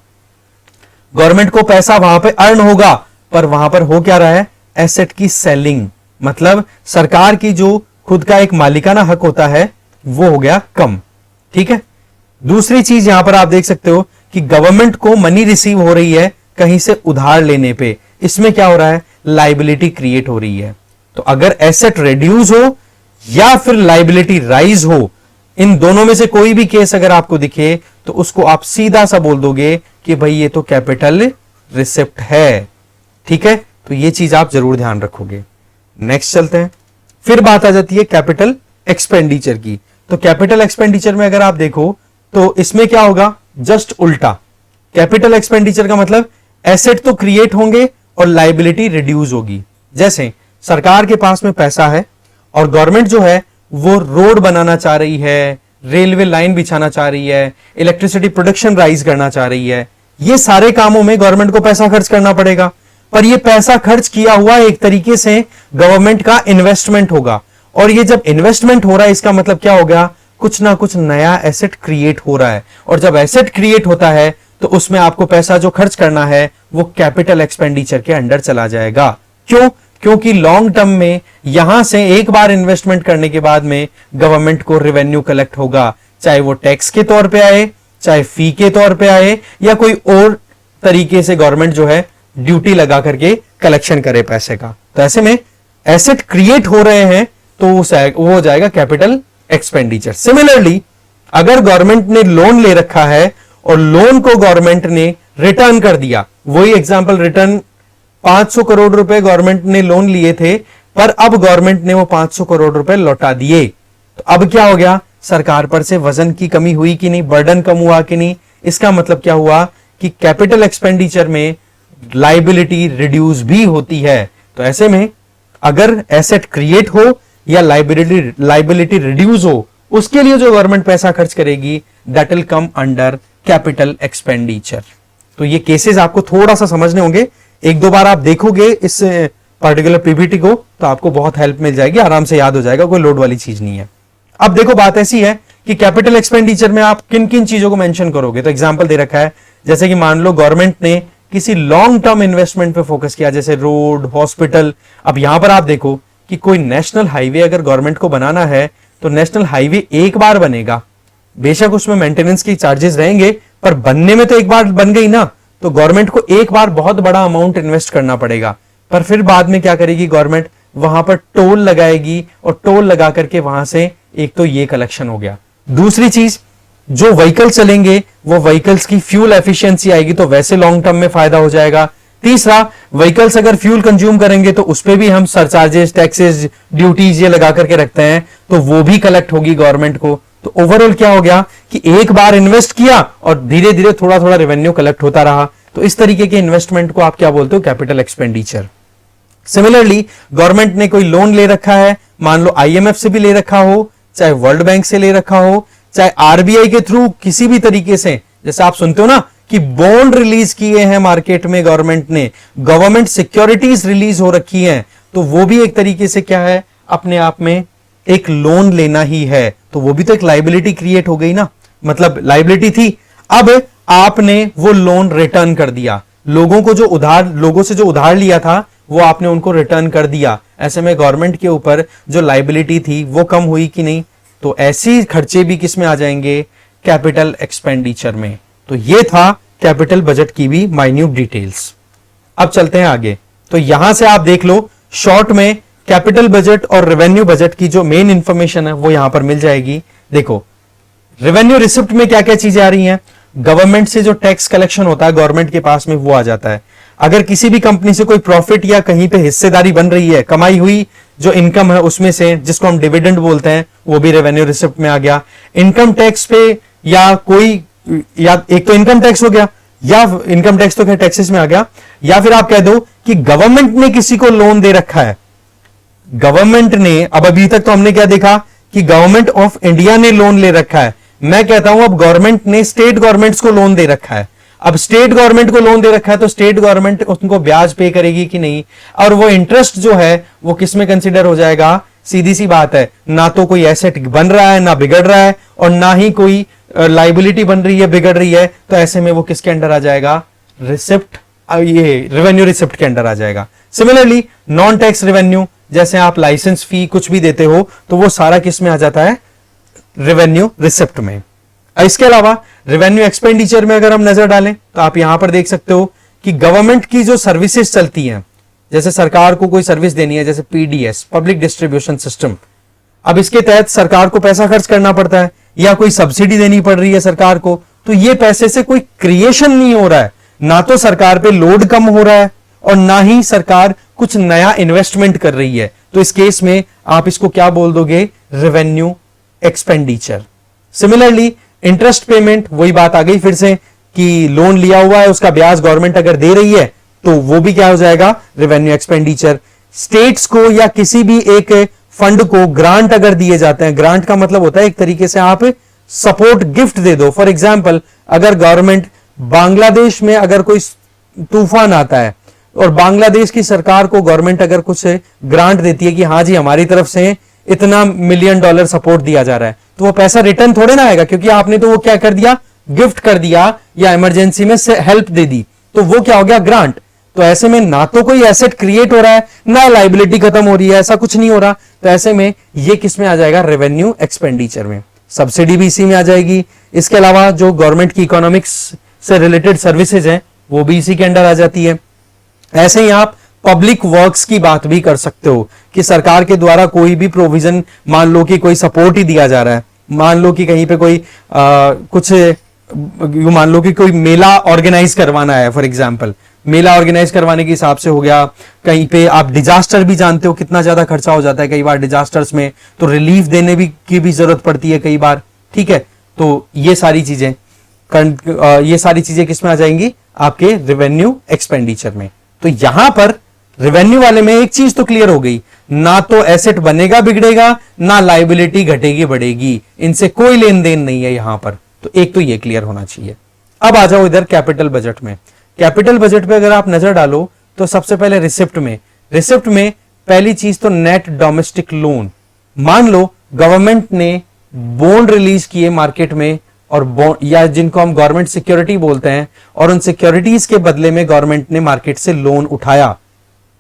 गवर्नमेंट को पैसा वहां पे अर्न होगा, पर वहां पर हो क्या रहा है? एसेट की सेलिंग, मतलब सरकार की जो खुद का एक मालिकाना हक होता है वो हो गया कम। ठीक है। दूसरी चीज यहां पर आप देख सकते हो कि गवर्नमेंट को मनी रिसीव हो रही है कहीं से उधार लेने पे। इसमें क्या हो रहा है? लायबिलिटी क्रिएट हो रही है। तो अगर एसेट रिड्यूस हो या फिर लायबिलिटी राइज हो, इन दोनों में से कोई भी केस अगर आपको दिखे तो उसको आप सीधा सा बोल दोगे कि भाई ये तो कैपिटल रिसिप्ट है। ठीक है, तो ये चीज आप जरूर ध्यान रखोगे। नेक्स्ट चलते हैं। फिर बात आ जाती है कैपिटल एक्सपेंडिचर की। तो कैपिटल एक्सपेंडिचर में अगर आप देखो तो इसमें क्या होगा? जस्ट उल्टा। कैपिटल एक्सपेंडिचर का मतलब एसेट तो क्रिएट होंगे और लायबिलिटी रिड्यूस होगी। जैसे सरकार के पास में पैसा है और गवर्नमेंट जो है वो रोड बनाना चाह रही है, रेलवे लाइन बिछाना चाह रही है, इलेक्ट्रिसिटी प्रोडक्शन राइज करना चाह रही है। ये सारे कामों में गवर्नमेंट को पैसा खर्च करना पड़ेगा, पर ये पैसा खर्च किया हुआ एक तरीके से गवर्नमेंट का इन्वेस्टमेंट होगा। और ये जब इन्वेस्टमेंट हो रहा है इसका मतलब क्या हो गया? कुछ ना कुछ नया एसेट क्रिएट हो रहा है। और जब एसेट क्रिएट होता है तो उसमें आपको पैसा जो खर्च करना है वो कैपिटल एक्सपेंडिचर के अंडर चला जाएगा। क्यों? क्योंकि लॉन्ग टर्म में यहां से एक बार इन्वेस्टमेंट करने के बाद में गवर्नमेंट को रेवेन्यू कलेक्ट होगा, चाहे वो टैक्स के तौर पे आए, चाहे फी के तौर पे आए या कोई और तरीके से गवर्नमेंट जो है ड्यूटी लगा करके कलेक्शन करे पैसे का। तो ऐसे में एसेट क्रिएट हो रहे हैं तो वो हो जाएगा कैपिटल एक्सपेंडिचर। सिमिलरली अगर गवर्नमेंट ने लोन ले रखा है और लोन को गवर्नमेंट ने रिटर्न कर दिया, वही एग्जांपल रिटर्न 500 करोड़ रुपए गवर्नमेंट ने लोन लिए थे, पर अब गवर्नमेंट ने वो 500 करोड़ रुपए लौटा दिए, तो अब क्या हो गया, सरकार पर से वजन की कमी हुई कि नहीं, बर्डन कम हुआ कि नहीं। इसका मतलब क्या हुआ कि कैपिटल एक्सपेंडिचर में लाइबिलिटी रिड्यूस भी होती है। तो ऐसे में अगर एसेट क्रिएट हो या लाइबिलिटी रिड्यूस हो, उसके लिए जो गवर्नमेंट पैसा खर्च करेगी that will come under capital expenditure. तो ये केसेस आपको थोड़ा सा समझने होंगे, एक दो बार आप देखोगे इस पर्टिकुलर पीपीटी को तो आपको बहुत हेल्प मिल जाएगी, आराम से याद हो जाएगा, कोई लोड वाली चीज नहीं है। अब देखो बात ऐसी है कि कैपिटल एक्सपेंडिचर में आप किन किन चीजों को मेंशन करोगे। तो एग्जांपल दे रखा है, जैसे कि मान लो गवर्नमेंट ने किसी लॉन्ग टर्म इन्वेस्टमेंट पे फोकस किया, जैसे रोड, हॉस्पिटल। अब यहां पर आप देखो कि कोई नेशनल हाईवे अगर गवर्नमेंट को बनाना है तो नेशनल हाईवे एक बार बनेगा, बेशक उसमें मेंटेनेंस के चार्जेस रहेंगे, पर बनने में तो एक बार बन गई ना, तो गवर्नमेंट को एक बार बहुत बड़ा अमाउंट इन्वेस्ट करना पड़ेगा। पर फिर बाद में क्या करेगी गवर्नमेंट, वहां पर टोल लगाएगी और टोल लगा करके वहां से एक तो ये कलेक्शन हो गया। दूसरी चीज, जो व्हीकल चलेंगे वो व्हीकल्स की फ्यूल एफिशिएंसी आएगी, तो वैसे लॉन्ग टर्म में फायदा हो जाएगा। तीसरा, व्हीकल्स अगर फ्यूल कंज्यूम करेंगे तो उस पर भी हम सरचार्जेस, टैक्सेस, ड्यूटीज ये लगा करके रखते हैं, तो वो भी कलेक्ट होगी गवर्नमेंट को। तो ओवरऑल क्या हो गया कि एक बार इन्वेस्ट किया और धीरे धीरे थोड़ा थोड़ा रेवेन्यू कलेक्ट होता रहा। तो इस तरीके के इन्वेस्टमेंट को आप क्या बोलते हो, कैपिटल एक्सपेंडिचर। सिमिलरली गवर्नमेंट ने कोई लोन ले रखा है, मान लो आईएमएफ से भी ले रखा हो, चाहे वर्ल्ड बैंक से ले रखा हो, चाहे आरबीआई के थ्रू किसी भी तरीके से, जैसे आप सुनते हो ना कि बॉन्ड रिलीज किए हैं मार्केट में गवर्नमेंट ने, गवर्नमेंट सिक्योरिटीज रिलीज हो रखी हैं, तो वो भी एक तरीके से क्या है, अपने आप में एक लोन लेना ही है। तो वो भी तो एक लाइबिलिटी क्रिएट हो गई ना, मतलब लाइबिलिटी थी, अब आपने वो लोन रिटर्न कर दिया, लोगों से जो उधार लिया था वो आपने उनको रिटर्न कर दिया। ऐसे में गवर्नमेंट के ऊपर जो लाइबिलिटी थी वो कम हुई कि नहीं। तो ऐसी खर्चे भी किस में आ जाएंगे, कैपिटल एक्सपेंडिचर में। तो ये था कैपिटल बजट की भी माइन्यूट डिटेल्स। अब चलते हैं आगे। तो यहां से आप देख लो शॉर्ट में कैपिटल बजट और रेवेन्यू बजट की जो मेन इंफॉर्मेशन है वो यहां पर मिल जाएगी। देखो रेवेन्यू रिसिप्ट में क्या क्या चीजें आ रही हैं, गवर्नमेंट से जो टैक्स कलेक्शन होता है गवर्नमेंट के पास में वो आ जाता है। अगर किसी भी कंपनी से कोई प्रॉफिट या कहीं पे हिस्सेदारी बन रही है, कमाई हुई जो इनकम है उसमें से, जिसको हम डिविडेंड बोलते हैं, वो भी रेवेन्यू रिसिप्ट में आ गया। इनकम टैक्स पे या कोई, या एक तो इनकम टैक्स हो गया, या इनकम टैक्स तो खैर टैक्सेस में आ गया, या फिर आप कह दो कि गवर्नमेंट ने किसी को लोन दे रखा है, गवर्नमेंट ने, अब अभी तक तो हमने क्या देखा कि गवर्नमेंट ऑफ इंडिया ने लोन ले रखा है, मैं कहता हूं अब गवर्नमेंट ने स्टेट गवर्नमेंट्स को लोन दे रखा है। अब स्टेट गवर्नमेंट को लोन दे रखा है तो स्टेट गवर्नमेंट उनको ब्याज पे करेगी कि नहीं, और वो इंटरेस्ट जो है वो किस में कंसीडर हो जाएगा, सीधी सी बात है, ना तो कोई एसेट बन रहा है, ना बिगड़ रहा है, और ना ही कोई लाइबिलिटी बन रही है, बिगड़ रही है, तो ऐसे में वो किसके अंडर आ जाएगा, रिसिप्ट, ये रेवेन्यू रिसिप्ट के अंडर आ जाएगा। सिमिलरली नॉन टैक्स रेवेन्यू, जैसे आप लाइसेंस फी कुछ भी देते हो तो वो सारा किस में आ जाता है, रेवेन्यू रिसिप्ट में। इसके अलावा रेवेन्यू एक्सपेंडिचर में अगर हम नजर डालें तो आप यहां पर देख सकते हो कि गवर्नमेंट की जो सर्विसेज चलती हैं, जैसे सरकार को कोई सर्विस देनी है, जैसे पीडीएस, पब्लिक डिस्ट्रीब्यूशन सिस्टम, अब इसके तहत सरकार को पैसा खर्च करना पड़ता है या कोई सब्सिडी देनी पड़ रही है सरकार को, तो ये पैसे से कोई क्रिएशन नहीं हो रहा है, ना तो सरकार पे लोड कम हो रहा है और ना ही सरकार कुछ नया इन्वेस्टमेंट कर रही है। तो इस केस में आप इसको क्या बोल दोगे, revenue expenditure. Similarly interest payment, वही बात आ गई फिर से कि लोन लिया हुआ है उसका ब्याज गवर्नमेंट अगर दे रही है तो वो भी क्या हो जाएगा, रेवेन्यू एक्सपेंडिचर। स्टेट्स को या किसी भी एक फंड को ग्रांट अगर दिए जाते हैं, ग्रांट का मतलब होता है एक तरीके से आप सपोर्ट गिफ्ट दे दो। फॉर एग्जाम्पल अगर गवर्नमेंट बांग्लादेश में अगर कोई तूफान आता है और बांग्लादेश की सरकार को गवर्नमेंट अगर कुछ ग्रांट देती है कि हाँ जी हमारी तरफ से इतना $1 मिलियन सपोर्ट दिया जा रहा है, तो वो पैसा रिटर्न थोड़े ना आएगा, क्योंकि आपने तो वो क्या कर दिया, गिफ्ट कर दिया या इमरजेंसी में से हेल्प दे दी, तो वो क्या हो गया, ग्रांट। तो ऐसे में ना तो कोई एसेट क्रिएट हो रहा है, ना लाइबिलिटी खत्म हो रही है, ऐसा कुछ नहीं हो रहा। तो ऐसे में ये किस में आ जाएगा, रेवेन्यू एक्सपेंडिचर में। सब्सिडी भी इसी में आ जाएगी, इसके अलावा जो गवर्नमेंट की इकोनॉमिक्स से रिलेटेड सर्विसेज हैं वो भी इसी के अंडर आ जाती है। ऐसे ही आप पब्लिक वर्क्स की बात भी कर सकते हो कि सरकार के द्वारा कोई भी प्रोविजन, मान लो कि कोई सपोर्ट ही दिया जा रहा है, मान लो कि कहीं पे कोई कुछ, मान लो कि कोई मेला ऑर्गेनाइज करवाना है, फॉर एग्जांपल मेला ऑर्गेनाइज करवाने के हिसाब से हो गया। कहीं पे आप डिजास्टर भी जानते हो कितना ज्यादा खर्चा हो जाता है कई बार डिजास्टर्स में, तो रिलीफ देने भी की भी जरूरत पड़ती है कई बार, ठीक है। तो ये सारी चीजें किसमें आ जाएंगी, आपके रेवेन्यू एक्सपेंडिचर में। तो यहां पर रेवेन्यू वाले में एक चीज तो क्लियर हो गई, ना तो एसेट बनेगा बिगड़ेगा, ना लायबिलिटी घटेगी बढ़ेगी, इनसे कोई लेन देन नहीं है यहां पर। तो एक तो ये क्लियर होना चाहिए। अब आ जाओ इधर कैपिटल बजट में। कैपिटल बजट पे अगर आप नजर डालो तो सबसे पहले रिसिप्ट में पहली चीज तो नेट डोमेस्टिक लोन। मान लो गवर्नमेंट ने बॉन्ड रिलीज किए मार्केट में, और बॉन्ड या जिनको हम गवर्नमेंट सिक्योरिटी बोलते हैं, और उन सिक्योरिटीज के बदले में गवर्नमेंट ने मार्केट से लोन उठाया।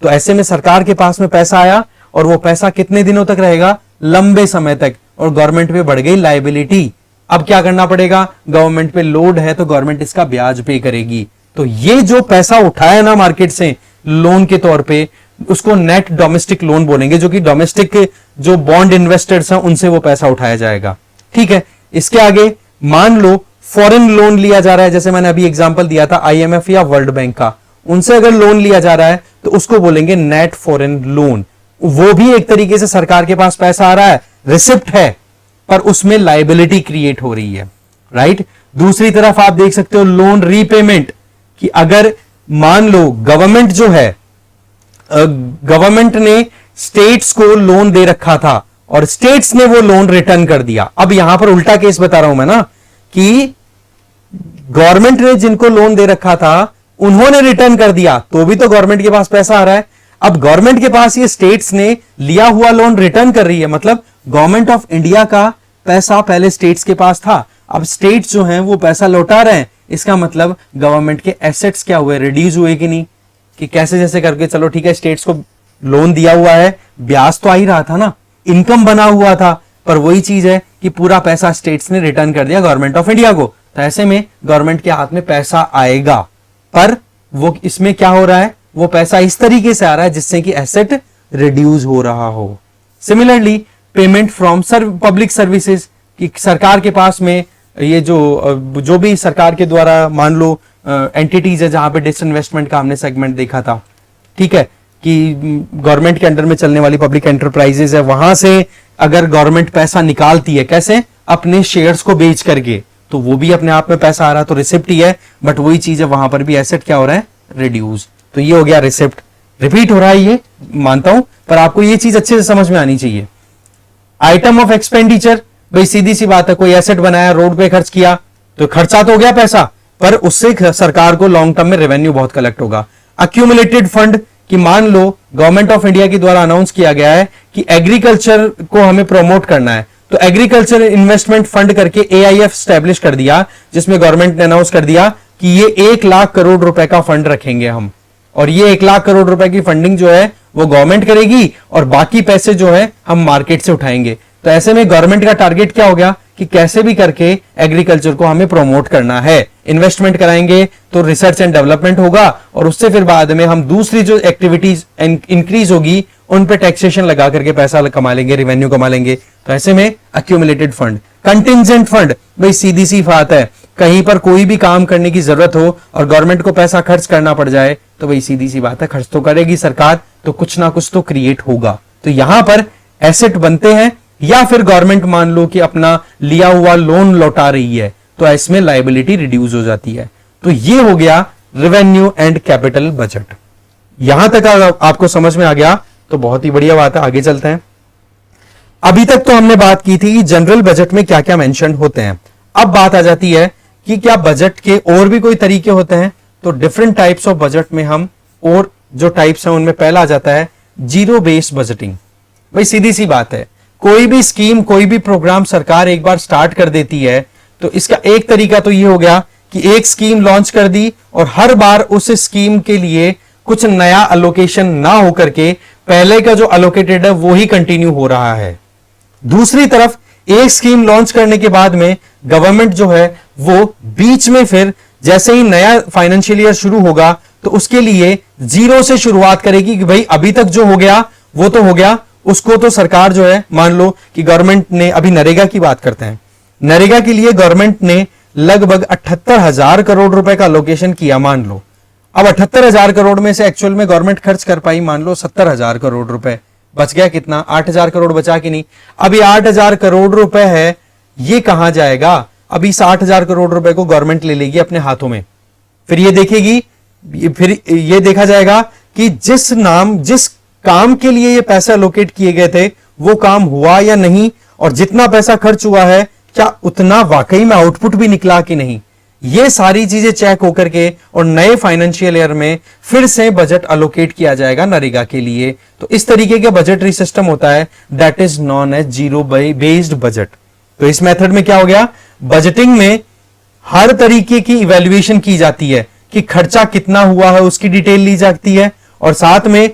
तो ऐसे में सरकार के पास में पैसा आया, और वो पैसा कितने दिनों तक रहेगा, लंबे समय तक, और गवर्नमेंट पे बढ़ गई लायबिलिटी। अब क्या करना पड़ेगा, गवर्नमेंट पे लोड है तो गवर्नमेंट इसका ब्याज पे करेगी। तो ये जो पैसा उठाया ना मार्केट से लोन के तौर पे, उसको नेट डोमेस्टिक लोन बोलेंगे, जो कि डोमेस्टिक जो बॉन्ड इन्वेस्टर्स हैं उनसे वो पैसा उठाया जाएगा, ठीक है। इसके आगे मान लो फॉरेन लोन लिया जा रहा है, जैसे मैंने अभी एग्जांपल दिया था आईएमएफ या वर्ल्ड बैंक का, उनसे अगर लोन लिया जा रहा है तो उसको बोलेंगे नेट फॉरेन लोन। वो भी एक तरीके से सरकार के पास पैसा आ रहा है, रिसिप्ट है, पर उसमें लायबिलिटी क्रिएट हो रही है, राइट। दूसरी तरफ आप देख सकते हो लोन रीपेमेंट, कि अगर मान लो गवर्नमेंट जो है, गवर्नमेंट ने स्टेट्स को लोन दे रखा था और स्टेट्स ने वो लोन रिटर्न कर दिया। अब यहां पर उल्टा केस बता रहा हूं मैं ना, कि गवर्नमेंट ने जिनको लोन दे रखा था उन्होंने रिटर्न कर दिया, तो भी तो गवर्नमेंट के पास पैसा आ रहा है। अब गवर्नमेंट के पास ये स्टेट्स ने लिया हुआ लोन रिटर्न कर रही है, मतलब गवर्नमेंट ऑफ इंडिया का पैसा पहले स्टेट्स के पास था, अब स्टेट्स जो हैं वो पैसा लौटा रहे हैं। इसका मतलब गवर्नमेंट के एसेट्स क्या हुए, रिड्यूस हुए कि नहीं, कि कैसे जैसे करके, चलो ठीक है स्टेट्स को लोन दिया हुआ है, ब्याज तो आ ही रहा था ना, इनकम बना हुआ था, पर वही चीज है कि पूरा पैसा स्टेट्स ने रिटर्न कर दिया गवर्नमेंट ऑफ इंडिया को। तो ऐसे में गवर्नमेंट के हाथ में पैसा आएगा, पर वो इसमें क्या हो रहा है, वो पैसा इस तरीके से आ रहा है जिससे कि एसेट रिड्यूस हो रहा हो। Similarly payment from public services, कि सरकार के पास में ये जो भी सरकार के द्वारा मान लो एंटिटीज है जहां पे डिसइन्वेस्टमेंट का हमने सेगमेंट देखा था, ठीक है, कि गवर्नमेंट के अंडर में चलने वाली पब्लिक एंटरप्राइजेज है, वहां से अगर गवर्नमेंट पैसा निकालती है, कैसे, अपने शेयर्स को बेच करके, तो वो भी अपने आप में पैसा आ रहा है, तो रिसिप्ट ही है, बट वही चीज है वहां पर भी एसेट क्या हो रहा है, रिड्यूस। तो ये हो गया रिसिप्ट। रिपीट हो रहा है ये मानता हूं, पर आपको ये चीज अच्छे से समझ में आनी चाहिए। आइटम ऑफ एक्सपेंडिचर, भाई सीधी सी बात है, कोई एसेट बनाया, रोड पे खर्च किया, तो खर्चा तो हो गया पैसा, पर उससे सरकार को लॉन्ग टर्म में रेवेन्यू बहुत कलेक्ट होगा। अक्यूमुलेटेड फंड, कि मान लो गवर्नमेंट ऑफ इंडिया के द्वारा अनाउंस किया गया है कि एग्रीकल्चर को हमें प्रमोट करना है, तो एग्रीकल्चर इन्वेस्टमेंट फंड करके एआईएफ स्टैब्लिश कर दिया, जिसमें गवर्नमेंट ने अनाउंस कर दिया कि ये 1 लाख करोड़ रुपए का फंड रखेंगे हम, और ये 1 लाख करोड़ रुपए की फंडिंग जो है वो गवर्नमेंट करेगी, और बाकी पैसे जो है हम मार्केट से उठाएंगे। तो ऐसे में गवर्नमेंट का टारगेट क्या हो गया कि कैसे भी करके एग्रीकल्चर को हमें प्रमोट करना है, इन्वेस्टमेंट कराएंगे तो रिसर्च एंड डेवलपमेंट होगा, और उससे फिर बाद में हम दूसरी जो एक्टिविटीज इंक्रीज होगी उन पे टैक्सेशन लगा करके पैसा कमा लेंगे, रेवेन्यू कमा लेंगे। तो ऐसे में अक्यूमुलेटेड फंड। कंटिंजेंट फंड, भाई सीधी सी बात है, कहीं पर कोई भी काम करने की जरूरत हो और गवर्नमेंट को पैसा खर्च करना पड़ जाए, तो भाई सीधी सी बात है खर्च तो करेगी सरकार, तो कुछ ना कुछ तो क्रिएट होगा। तो यहां पर एसेट बनते हैं, या फिर गवर्नमेंट मान लो कि अपना लिया हुआ लोन लौटा रही है, तो इसमें लायबिलिटी रिड्यूस हो जाती है। तो ये हो गया रेवेन्यू एंड कैपिटल बजट। यहां तक आपको समझ में आ गया तो बहुत ही बढ़िया बात है, आगे चलते हैं। अभी तक तो हमने बात की थी जनरल बजट में क्या क्या मेंशन होते हैं। अब बात आ जाती है कि क्या बजट के और भी कोई तरीके होते हैं। तो डिफरेंट टाइप्स ऑफ बजट में हम, और जो टाइप्स हैं उनमें पहला आ जाता है जीरो बेस्ड बजटिंग। भाई सीधी सी बात है, कोई भी स्कीम, कोई भी प्रोग्राम सरकार एक बार स्टार्ट कर देती है, तो इसका एक तरीका तो ये हो गया कि एक स्कीम लॉन्च कर दी और हर बार उस स्कीम के लिए कुछ नया अलोकेशन ना होकर के पहले का जो अलोकेटेड है वो ही कंटिन्यू हो रहा है। दूसरी तरफ एक स्कीम लॉन्च करने के बाद में गवर्नमेंट जो है वो बीच में फिर जैसे ही नया फाइनेंशियल ईयर शुरू होगा तो उसके लिए जीरो से शुरुआत करेगी कि भाई अभी तक जो हो गया वो तो हो गया, उसको तो सरकार जो है, मान लो कि गवर्नमेंट ने, अभी नरेगा की बात करते हैं, नरेगा के लिए गवर्नमेंट ने लगभग 78,000 करोड़ रुपए का अलोकेशन किया, मान लो। अब 78,000 करोड़ में से एक्चुअल में गवर्नमेंट खर्च कर पाई मान लो 70,000 करोड़ रुपए, बच गया कितना, 8,000 करोड़ बचा कि नहीं। अब ये 8,000 करोड़ रुपए है, ये कहां जाएगा? अभी 60,000 करोड़ रुपए को गवर्नमेंट ले लेगी अपने हाथों में, फिर ये देखेगी, फिर ये देखा जाएगा कि जिस काम के लिए ये पैसे अलोकेट किए गए थे वो काम हुआ या नहीं, और जितना पैसा खर्च हुआ है क्या उतना वाकई में आउटपुट भी निकला कि नहीं। ये सारी चीजें चेक होकर के और नए फाइनेंशियल ईयर में फिर से बजट अलोकेट किया जाएगा नरेगा के लिए। तो इस तरीके का बजटरी सिस्टम होता है, that is known as zero based budget. तो इस मेथड में क्या हो गया, बजटिंग में हर तरीके की इवैल्यूएशन की जाती है कि खर्चा कितना हुआ है उसकी डिटेल ली जाती है, और साथ में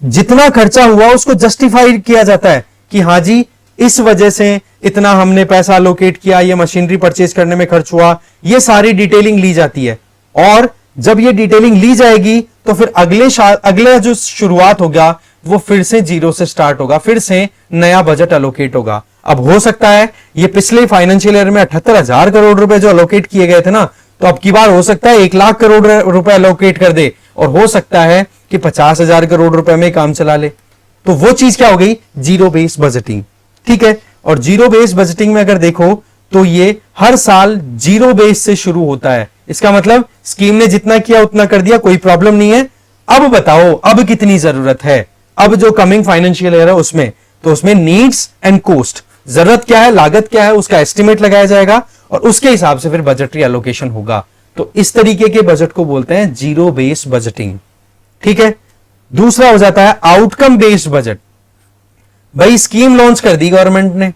जितना खर्चा हुआ उसको जस्टिफाई किया जाता है कि हां जी इस वजह से इतना हमने पैसा अलोकेट किया, ये मशीनरी परचेज करने में खर्च हुआ, ये सारी डिटेलिंग ली जाती है। और जब ये डिटेलिंग ली जाएगी तो फिर अगले जो शुरुआत होगा वो फिर से जीरो से स्टार्ट होगा, फिर से नया बजट अलोकेट होगा। अब हो सकता है ये पिछले फाइनेंशियल ईयर में 78,000 करोड़ रुपए जो अलोकेट किए गए थे ना, तो अब की बार हो सकता है 1 लाख करोड़ रुपए अलोकेट कर दे, और हो सकता है कि 50,000 करोड़ रुपए में काम चला ले। तो वो चीज क्या हो गई, जीरो बेस्ड बजटिंग। ठीक है, और जीरो बेस्ड बजटिंग में अगर देखो तो ये हर साल जीरो बेस से शुरू होता है। इसका मतलब स्कीम ने जितना किया उतना कर दिया, कोई प्रॉब्लम नहीं है। अब बताओ अब कितनी जरूरत है, अब जो कमिंग फाइनेंशियल ईयर है उसमें, तो उसमें नीड्स एंड कॉस्ट, जरूरत क्या है, लागत क्या है, उसका एस्टिमेट लगाया जाएगा और उसके हिसाब से फिर बजटरी एलोकेशन होगा। तो इस तरीके के बजट को बोलते हैं जीरो बेस्ड बजटिंग। ठीक है, दूसरा हो जाता है आउटकम बेस्ड बजट। भाई स्कीम लॉन्च कर दी गवर्नमेंट ने,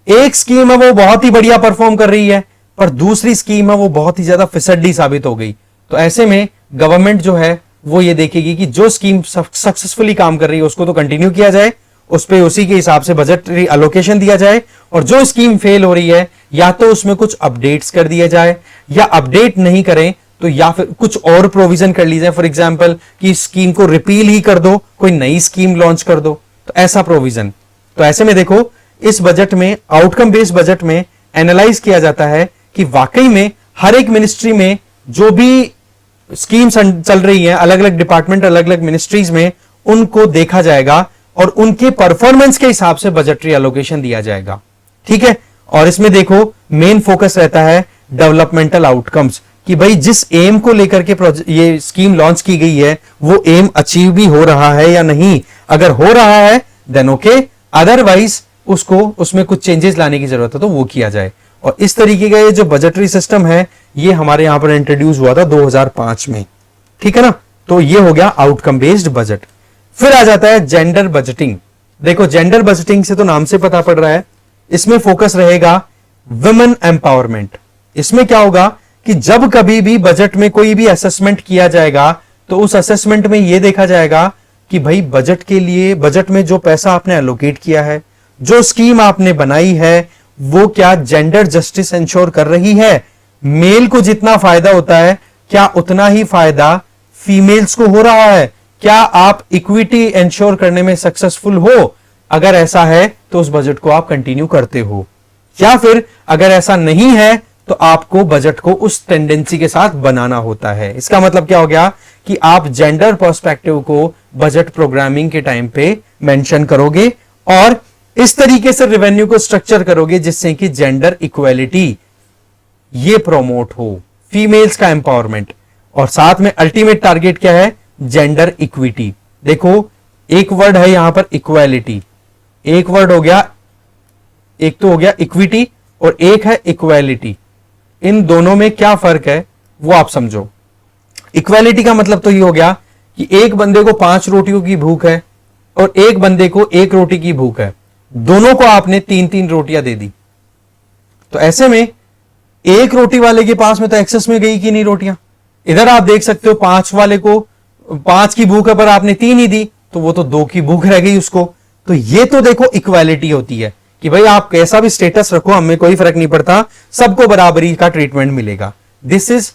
एक स्कीम है वो बहुत ही बढ़िया परफॉर्म कर रही है, पर दूसरी स्कीम है वो बहुत ही ज्यादा फिसड्डी साबित हो गई। तो ऐसे में गवर्नमेंट जो है वो ये देखेगी कि जो स्कीम सक्सेसफुली काम कर रही है उसको तो कंटिन्यू किया जाए, उस पे उसी के हिसाब से बजटरी एलोकेशन दिया जाए, और जो स्कीम फेल हो रही है या तो उसमें कुछ अपडेट्स कर दिए जाए, या अपडेट नहीं करें तो या फिर कुछ और प्रोविजन कर ली जाए। फॉर एग्जांपल कि स्कीम को रिपील ही कर दो, कोई नई स्कीम लॉन्च कर दो, तो ऐसा प्रोविजन। तो ऐसे में देखो इस बजट में, आउटकम बेस्ड बजट में एनालाइज किया जाता है कि वाकई में हर एक मिनिस्ट्री में जो भी स्कीम्स चल रही हैं, अलग अलग डिपार्टमेंट, अलग अलग मिनिस्ट्रीज में, उनको देखा जाएगा और उनके परफॉर्मेंस के हिसाब से बजटरी एलोकेशन दिया जाएगा। ठीक है, और इसमें देखो मेन फोकस रहता है डेवलपमेंटल आउटकम्स, कि भाई जिस एम को लेकर के ये स्कीम लॉन्च की गई है वो एम अचीव भी हो रहा है या नहीं। अगर हो रहा है देन ओके, अदरवाइज उसको उसमें कुछ चेंजेस लाने की जरूरत है तो वो किया जाए। और इस तरीके का ये जो बजटरी सिस्टम है ये हमारे यहां पर इंट्रोड्यूस हुआ था 2005 में। ठीक है ना, तो ये हो गया आउटकम बेस्ड बजट। फिर आ जाता है जेंडर बजटिंग। देखो जेंडर बजटिंग से तो नाम से पता पड़ रहा है, इसमें फोकस रहेगा वुमेन एम्पावरमेंट। इसमें क्या होगा कि जब कभी भी बजट में कोई भी असेसमेंट किया जाएगा तो उस असेसमेंट में यह देखा जाएगा कि भाई बजट के लिए, बजट में जो पैसा आपने एलोकेट किया है, जो स्कीम आपने बनाई है, वो क्या जेंडर जस्टिस इंश्योर कर रही है। मेल को जितना फायदा होता है क्या उतना ही फायदा फीमेल्स को हो रहा है, क्या आप इक्विटी इंश्योर करने में सक्सेसफुल हो। अगर ऐसा है तो उस बजट को आप कंटिन्यू करते हो, या फिर अगर ऐसा नहीं है तो आपको बजट को उस टेंडेंसी के साथ बनाना होता है। इसका मतलब क्या हो गया कि आप जेंडर पर्सपेक्टिव को बजट प्रोग्रामिंग के टाइम पे मेंशन करोगे और इस तरीके से रेवेन्यू को स्ट्रक्चर करोगे जिससे कि जेंडर इक्वालिटी ये प्रमोट हो, फीमेल्स का एम्पावरमेंट, और साथ में अल्टीमेट टारगेट क्या है, जेंडर इक्विटी। देखो एक वर्ड है यहां पर इक्वालिटी, एक वर्ड हो गया, एक तो हो गया इक्विटी और एक है इक्वालिटी। इन दोनों में क्या फर्क है वो आप समझो। इक्वालिटी का मतलब तो ये हो गया कि एक बंदे को 5 रोटियों की भूख है और एक बंदे को 1 रोटी की भूख है, दोनों को आपने 3-3 रोटियां दे दी। तो ऐसे में 1 रोटी वाले के पास में तो एक्सेस में गई कि नहीं रोटियां। इधर आप देख सकते हो 5 वाले को 5 की भूख है पर आपने 3 ही दी, तो वो तो 2 की भूख रह गई उसको। तो ये तो देखो इक्वालिटी होती है कि भाई आप कैसा भी स्टेटस रखो, हमें कोई फर्क नहीं पड़ता, सबको बराबरी का ट्रीटमेंट मिलेगा। दिस इज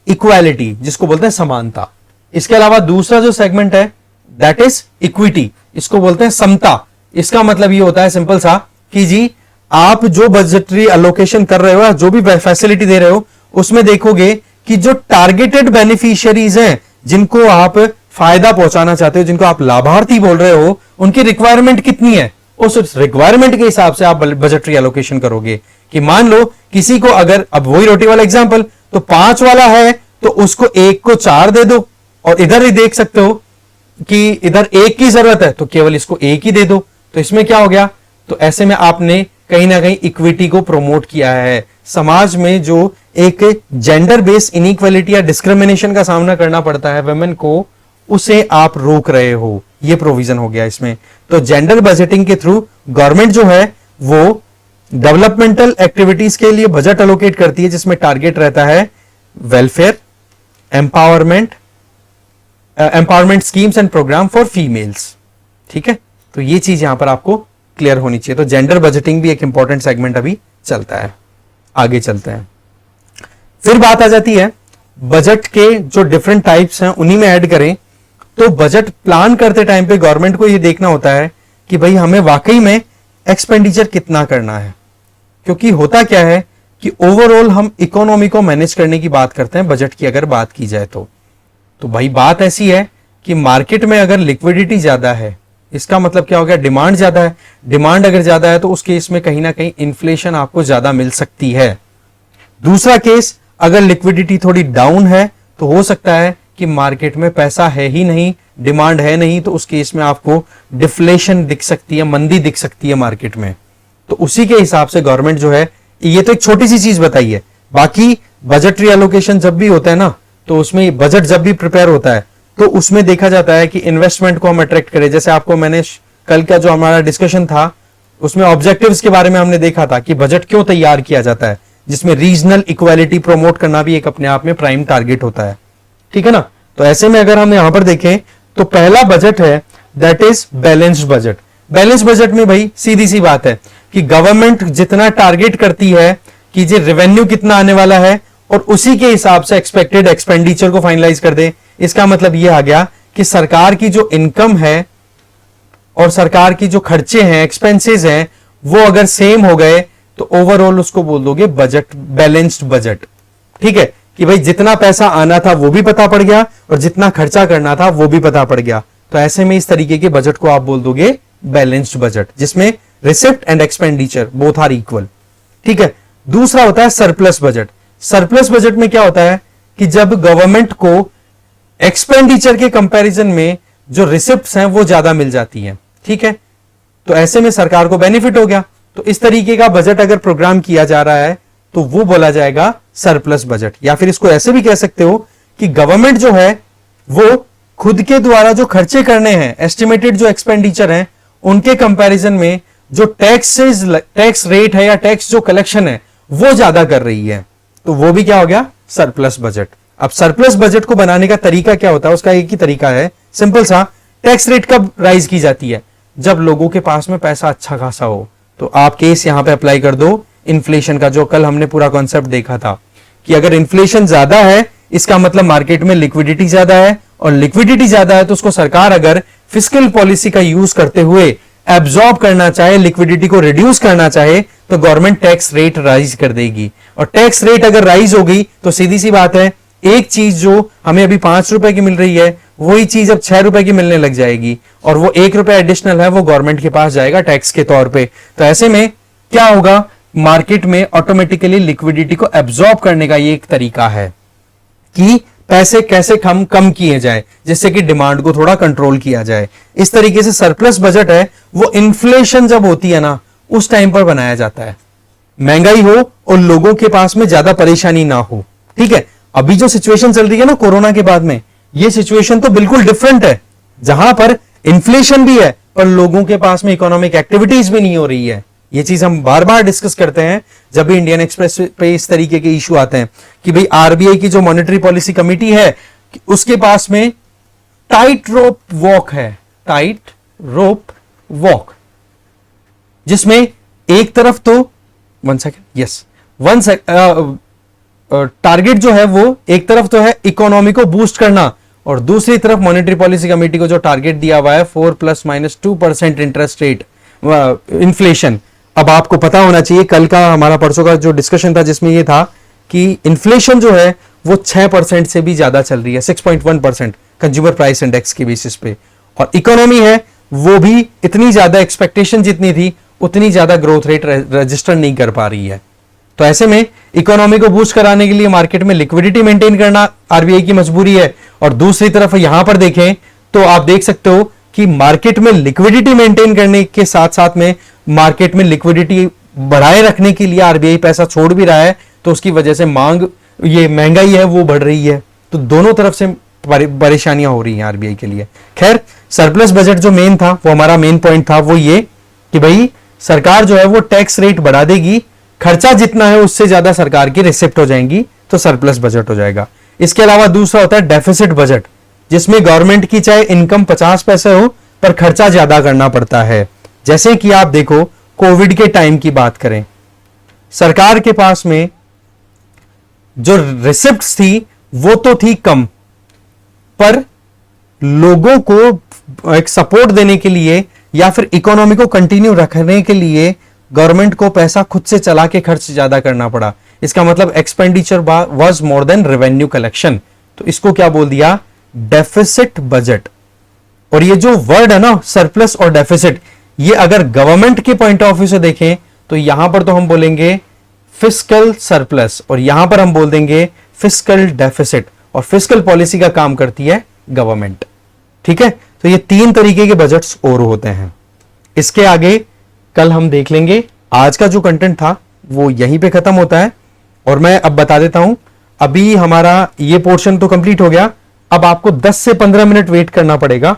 इक्वालिटी, जिसको बोलते हैं समानता। इसके अलावा दूसरा जो सेगमेंट है दैट इज इक्विटी, इसको बोलते हैं समता। इसका मतलब ये होता है सिंपल सा कि जी आप जो बजटरी अलोकेशन कर रहे हो, जो भी फैसिलिटी दे रहे हो, उसमें देखोगे कि जो टारगेटेड बेनिफिशियरीज हैं, जिनको आप फायदा पहुंचाना चाहते हो, जिनको आप लाभार्थी बोल रहे हो, उनकी रिक्वायरमेंट कितनी है, उस रिक्वायरमेंट के हिसाब से आप बजटरी एलोकेशन करोगे। कि मान लो किसी को अगर, अब वही रोटी वाला एग्जांपल, तो 5 वाला है तो उसको 1 को 4 दे दो, और इधर ही देख सकते हो कि इधर 1 की जरूरत है तो केवल इसको 1 ही दे दो। तो इसमें क्या हो गया, तो ऐसे में आपने कहीं ना कहीं इक्विटी को प्रमोट किया है। समाज में जो एक जेंडर बेस्ड इनइक्वालिटी या डिस्क्रिमिनेशन का सामना करना पड़ता है वुमेन को, उसे आप रोक रहे हो, ये प्रोविजन हो गया इसमें। तो जेंडर बजटिंग के थ्रू गवर्नमेंट जो है वो डेवलपमेंटल एक्टिविटीज के लिए बजट एलोकेट करती है, जिसमें टारगेट रहता है welfare, empowerment schemes and program for females. ठीक है, तो ये चीज यहां पर आपको क्लियर होनी चाहिए। तो जेंडर बजटिंग भी एक इंपॉर्टेंट सेगमेंट अभी चलता है। आगे चलते हैं, फिर बात आ जाती है बजट के जो डिफरेंट टाइप्स हैं, उन्हीं में ऐड करें तो बजट प्लान करते टाइम पे गवर्नमेंट को ये देखना होता है कि भाई हमें वाकई में एक्सपेंडिचर कितना करना है। क्योंकि होता क्या है कि ओवरऑल हम इकोनॉमी को मैनेज करने की बात करते हैं बजट की अगर बात की जाए तो भाई बात ऐसी है कि मार्केट में अगर लिक्विडिटी ज्यादा है, इसका मतलब क्या हो गया, डिमांड ज्यादा है। डिमांड अगर ज्यादा है तो उस केस में कहीं ना कहीं इन्फ्लेशन आपको ज्यादा मिल सकती है। दूसरा केस, अगर लिक्विडिटी थोड़ी डाउन है तो हो सकता है कि मार्केट में पैसा है ही नहीं, डिमांड है नहीं, तो उस केस में आपको डिफ्लेशन दिख सकती है, मंदी दिख सकती है मार्केट में। तो उसी के हिसाब से गवर्नमेंट जो है, ये तो एक छोटी सी चीज बताई है, बाकी बजटरी एलोकेशन जब भी होता है ना, तो उसमें बजट जब भी प्रिपेयर होता है तो उसमें देखा जाता है कि इन्वेस्टमेंट को हम अट्रैक्ट करें। जैसे आपको मैंने कल का जो हमारा डिस्कशन था उसमें ऑब्जेक्टिव्स के बारे में हमने देखा था कि बजट क्यों तैयार किया जाता है, जिसमें रीजनल इक्वालिटी प्रमोट करना भी एक अपने आप में प्राइम टारगेट होता है। ठीक है ना, तो ऐसे में अगर हम यहां पर देखें तो पहला बजट है that is balanced budget. Balanced budget में भाई सीधी सी बात है कि गवर्नमेंट जितना टारगेट करती है कि जो रेवेन्यू कितना आने वाला है और उसी के हिसाब से एक्सपेक्टेड एक्सपेंडिचर को फाइनलाइज कर दे। इसका मतलब यह आ गया कि सरकार की जो इनकम है और सरकार की जो खर्चे हैं, एक्सपेंसेस हैं, वो अगर सेम हो गए तो ओवरऑल उसको बोल दोगे बजट, बैलेंस्ड बजट। ठीक है, कि भाई जितना पैसा आना था वो भी पता पड़ गया और जितना खर्चा करना था वो भी पता पड़ गया। तो ऐसे में इस तरीके के बजट को आप बोल दोगे बैलेंस्ड बजट, जिसमें receipt and expenditure both are equal. ठीक है, दूसरा होता है सरप्लस बजट। सरप्लस बजट में क्या होता है कि जब गवर्नमेंट को एक्सपेंडिचर के कंपैरिजन में जो रिसिप्ट्स हैं वो ज्यादा मिल जाती हैं। ठीक है, तो ऐसे में सरकार को बेनिफिट हो गया। तो इस तरीके का बजट अगर प्रोग्राम किया जा रहा है तो वो बोला जाएगा सरप्लस बजट। या फिर इसको ऐसे भी कह सकते हो कि गवर्नमेंट जो है वो खुद के द्वारा जो खर्चे करने हैं, एस्टिमेटेड जो एक्सपेंडिचर हैं, उनके कंपैरिजन में जो टैक्स रेट है या टैक्स जो कलेक्शन है वो ज्यादा कर रही है, तो वो भी क्या हो गया, सरप्लस बजट। अब सरप्लस बजट को बनाने का तरीका क्या होता है, उसका एक ही तरीका है, सिंपल सा। टैक्स रेट कब राइज की जाती है, जब लोगों के पास में पैसा अच्छा खासा हो। तो आप केस यहां पे अप्लाई कर दो इन्फ्लेशन का, जो कल हमने पूरा कॉन्सेप्ट देखा था कि अगर इन्फ्लेशन ज्यादा है इसका मतलब मार्केट में लिक्विडिटी ज्यादा है, और लिक्विडिटी ज्यादा है तो उसको सरकार अगर फिस्कल पॉलिसी का यूज करते हुए एब्जॉर्ब करना चाहे, लिक्विडिटी को रिड्यूस करना चाहे, तो गवर्नमेंट टैक्स रेट राइज कर देगी। और टैक्स रेट अगर राइज होगी तो सीधी सी बात है, एक चीज जो हमें अभी 5 रुपए की मिल रही है वही चीज अब 6 रुपए की मिलने लग जाएगी, और वो 1 रुपए एडिशनल है वो गवर्नमेंट के पास जाएगा टैक्स के तौर पे। तो ऐसे में क्या होगा, मार्केट में ऑटोमेटिकली लिक्विडिटी को एब्जॉर्ब करने का ये एक तरीका है कि पैसे कैसे कम किए जाए, जिससे कि डिमांड को थोड़ा कंट्रोल किया जाए। इस तरीके से सरप्लस बजट है वो इन्फ्लेशन जब होती है ना उस टाइम पर बनाया जाता है, महंगाई हो और लोगों के पास में ज्यादा परेशानी ना हो। ठीक है, अभी जो सिचुएशन चल रही है ना कोरोना के बाद में, ये सिचुएशन तो बिल्कुल डिफरेंट है, जहां पर इन्फ्लेशन भी है पर लोगों के पास में इकोनॉमिक एक्टिविटीज भी नहीं हो रही है। ये चीज हम बार बार डिस्कस करते हैं जब भी इंडियन एक्सप्रेस पे इस तरीके के इशू आते हैं कि भाई आरबीआई की जो मॉनेटरी पॉलिसी कमेटी है उसके पास में टाइट रोप वॉक है, टाइट रोप वॉक, जिसमें एक तरफ तो one second, yes, one target जो है वो एक तरफ तो है इकोनॉमी को बूस्ट करना, और दूसरी तरफ मॉनेटरी पॉलिसी कमेटी को जो टारगेट दिया हुआ है 4 ± 2% इंटरेस्ट रेट इन्फ्लेशन। अब आपको पता होना चाहिए, कल का हमारा परसों का जो डिस्कशन था जिसमें ये था कि इन्फ्लेशन जो है वो 6% से भी ज्यादा चल रही है, 6.1% कंज्यूमर प्राइस इंडेक्स के बेसिस पे, और इकोनॉमी है वो भी इतनी ज्यादा एक्सपेक्टेशन जितनी थी उतनी ज्यादा ग्रोथ रेट रजिस्टर नहीं कर पा रही है। तो ऐसे में इकोनॉमी को बूस्ट कराने के लिए मार्केट में लिक्विडिटी मेंटेन करना आरबीआई की मजबूरी है, और दूसरी तरफ यहां पर देखें तो आप देख सकते हो कि मार्केट में लिक्विडिटी मेंटेन करने के साथ साथ में मार्केट में लिक्विडिटी बढ़ाए रखने के लिए आरबीआई पैसा छोड़ भी रहा है, तो उसकी वजह से ये महंगाई है वो बढ़ रही है, तो दोनों तरफ से परेशानियां हो रही हैं आरबीआई के लिए। खैर, सरप्लस बजट जो मेन था वो हमारा मेन पॉइंट था वो ये कि भाई सरकार जो है वो टैक्स रेट बढ़ा देगी, खर्चा जितना है उससे ज्यादा सरकार की रिसिप्ट हो जाएंगी, तो सरप्लस बजट हो जाएगा। इसके अलावा दूसरा होता है डेफिसिट बजट, जिसमें गवर्नमेंट की चाहे इनकम 50 पैसे हो पर खर्चा ज्यादा करना पड़ता है। जैसे कि आप देखो कोविड के टाइम की बात करें, सरकार के पास में जो रिसिप्ट्स थी वो तो थी कम, पर लोगों को एक सपोर्ट देने के लिए या फिर इकोनॉमी को कंटिन्यू रखने के लिए गवर्नमेंट को पैसा खुद से चला के खर्च ज्यादा करना पड़ा। इसका मतलब expenditure was more than revenue collection, तो इसको क्या बोल दिया, डेफिसिट बजट। और ये जो वर्ड है ना सरप्लस और डेफिसिट, ये अगर गवर्नमेंट के पॉइंट ऑफ व्यू से देखें तो यहां पर तो हम बोलेंगे फिस्कल सरप्लस और यहां पर हम बोल देंगे फिस्कल डेफिसिट, और फिस्कल पॉलिसी का काम करती है गवर्नमेंट। ठीक है, तो ये तीन तरीके के बजट्स और होते हैं। इसके आगे कल हम देख लेंगे। आज का जो कंटेंट था वो यहीं पे खत्म होता है, और मैं अब बता देता हूं, अभी हमारा ये पोर्शन तो कंप्लीट हो गया, अब आपको 10 से 15 मिनट वेट करना पड़ेगा।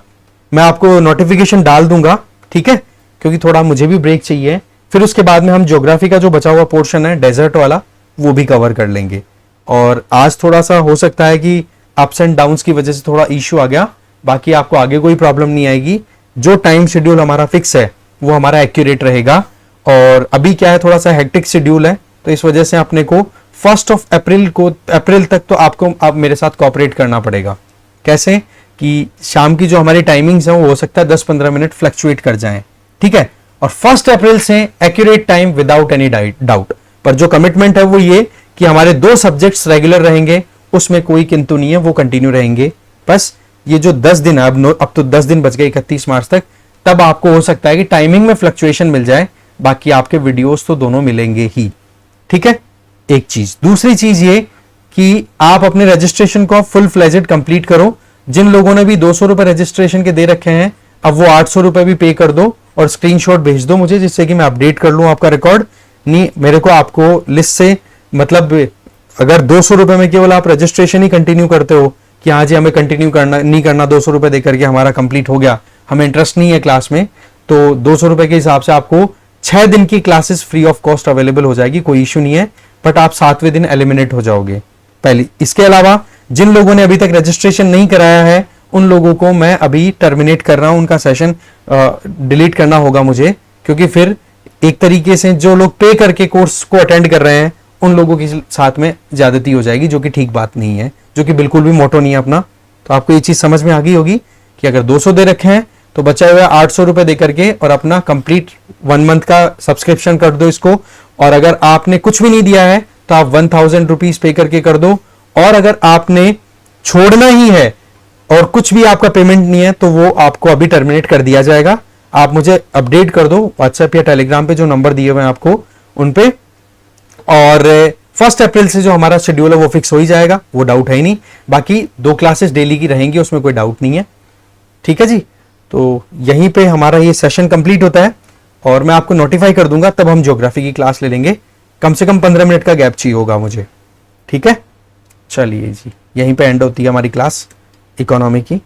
मैं आपको नोटिफिकेशन डाल दूंगा, ठीक है, क्योंकि थोड़ा मुझे भी ब्रेक चाहिए। फिर उसके बाद में हम ज्योग्राफी का जो बचा हुआ पोर्शन है डेजर्ट वाला वो भी कवर कर लेंगे। और आज थोड़ा सा हो सकता है कि अप्स एंड डाउन्स की वजह से थोड़ा इश्यू आ गया, बाकी आपको आगे कोई प्रॉब्लम नहीं आएगी। जो टाइम शेड्यूल हमारा फिक्स है वो हमारा एक्यूरेट रहेगा। और अभी क्या है, थोड़ा सा हेक्टिक शेड्यूल है, तो इस वजह से अपने को 1 अप्रैल तक तो आपको आप मेरे साथ कोऑपरेट करना पड़ेगा। कैसे कि शाम की जो हमारी टाइमिंग्स है वो हो सकता है 10-15 मिनट फ्लक्चुएट कर जाएं, ठीक है। और 1 अप्रैल से accurate time without any doubt. पर जो कमिटमेंट है वो ये कि हमारे 2 सब्जेक्ट्स रेगुलर रहेंगे, उसमें कोई किंतु नहीं है, वो कंटिन्यू रहेंगे। बस ये जो 10 दिन है, अब तो 10 दिन बच गए 31 मार्च तक, तब आपको हो सकता है कि टाइमिंग में फ्लक्चुएशन मिल जाए, बाकी आपके वीडियोस तो दोनों मिलेंगे ही, ठीक है। एक चीज, दूसरी चीज ये कि आप अपने रजिस्ट्रेशन को फुल फ्लेजेड कंप्लीट करो। जिन लोगों ने भी 200 रुपए रजिस्ट्रेशन के दे रखे हैं, अब वो 800 रुपए भी पे कर दो और स्क्रीनशॉट भेज दो मुझे, जिससे कि मैं अपडेट कर लूं आपका रिकॉर्ड। नहीं, मेरे को आपको लिस्ट से मतलब, अगर 200 रुपए में केवल आप रजिस्ट्रेशन ही कंटिन्यू करते हो कि हाँ जी हमें कंटिन्यू करना नहीं करना, 200 रुपए देकर के हमारा कंप्लीट हो गया, हमें इंटरेस्ट नहीं है क्लास में, तो 200 रुपए के हिसाब से आपको 6 दिन की classes free of cost available हो जाएगी, कोई इश्यू नहीं है। बट आप 7वें दिन एलिमिनेट हो जाओगे पहले। इसके अलावा जिन लोगों ने अभी तक रजिस्ट्रेशन नहीं कराया है उन लोगों को मैं अभी टर्मिनेट कर रहा हूं, उनका सेशन डिलीट करना होगा मुझे, क्योंकि फिर एक तरीके से जो लोग पे करके कोर्स को अटेंड कर रहे हैं उन लोगों के साथ में ज्यादती हो जाएगी, जो कि ठीक बात नहीं है, जो कि बिल्कुल भी मोटो नहीं है अपना। तो आपको ये चीज समझ में आ गई होगी कि अगर 200 दे रखे हैं तो बचा हुआ 800 रुपए दे करके और अपना कंप्लीट 1 मंथ का सब्सक्रिप्शन कर दो इसको। और अगर आपने कुछ भी नहीं दिया है तो आप 1000 रुपीज पे करके कर दो। और अगर आपने छोड़ना ही है और कुछ भी आपका पेमेंट नहीं है तो वो आपको अभी टर्मिनेट कर दिया जाएगा। आप मुझे अपडेट कर दो व्हाट्सएप या टेलीग्राम पे, जो नंबर दिए हुए हैं आपको उन पे। और 1 अप्रैल से जो हमारा शेड्यूल है वो फिक्स हो ही जाएगा, वो डाउट है ही नहीं। बाकी 2 क्लासेस डेली की रहेंगी, उसमें कोई डाउट नहीं है, ठीक है जी। तो यहीं पे हमारा ये सेशन कंप्लीट होता है और मैं आपको नोटिफाई कर दूंगा, तब हम ज्योग्राफी की क्लास ले लेंगे। कम से कम 15 मिनट का गैप चाहिए होगा मुझे, ठीक है। चलिए जी, यहीं पे एंड होती है हमारी क्लास इकोनॉमी की।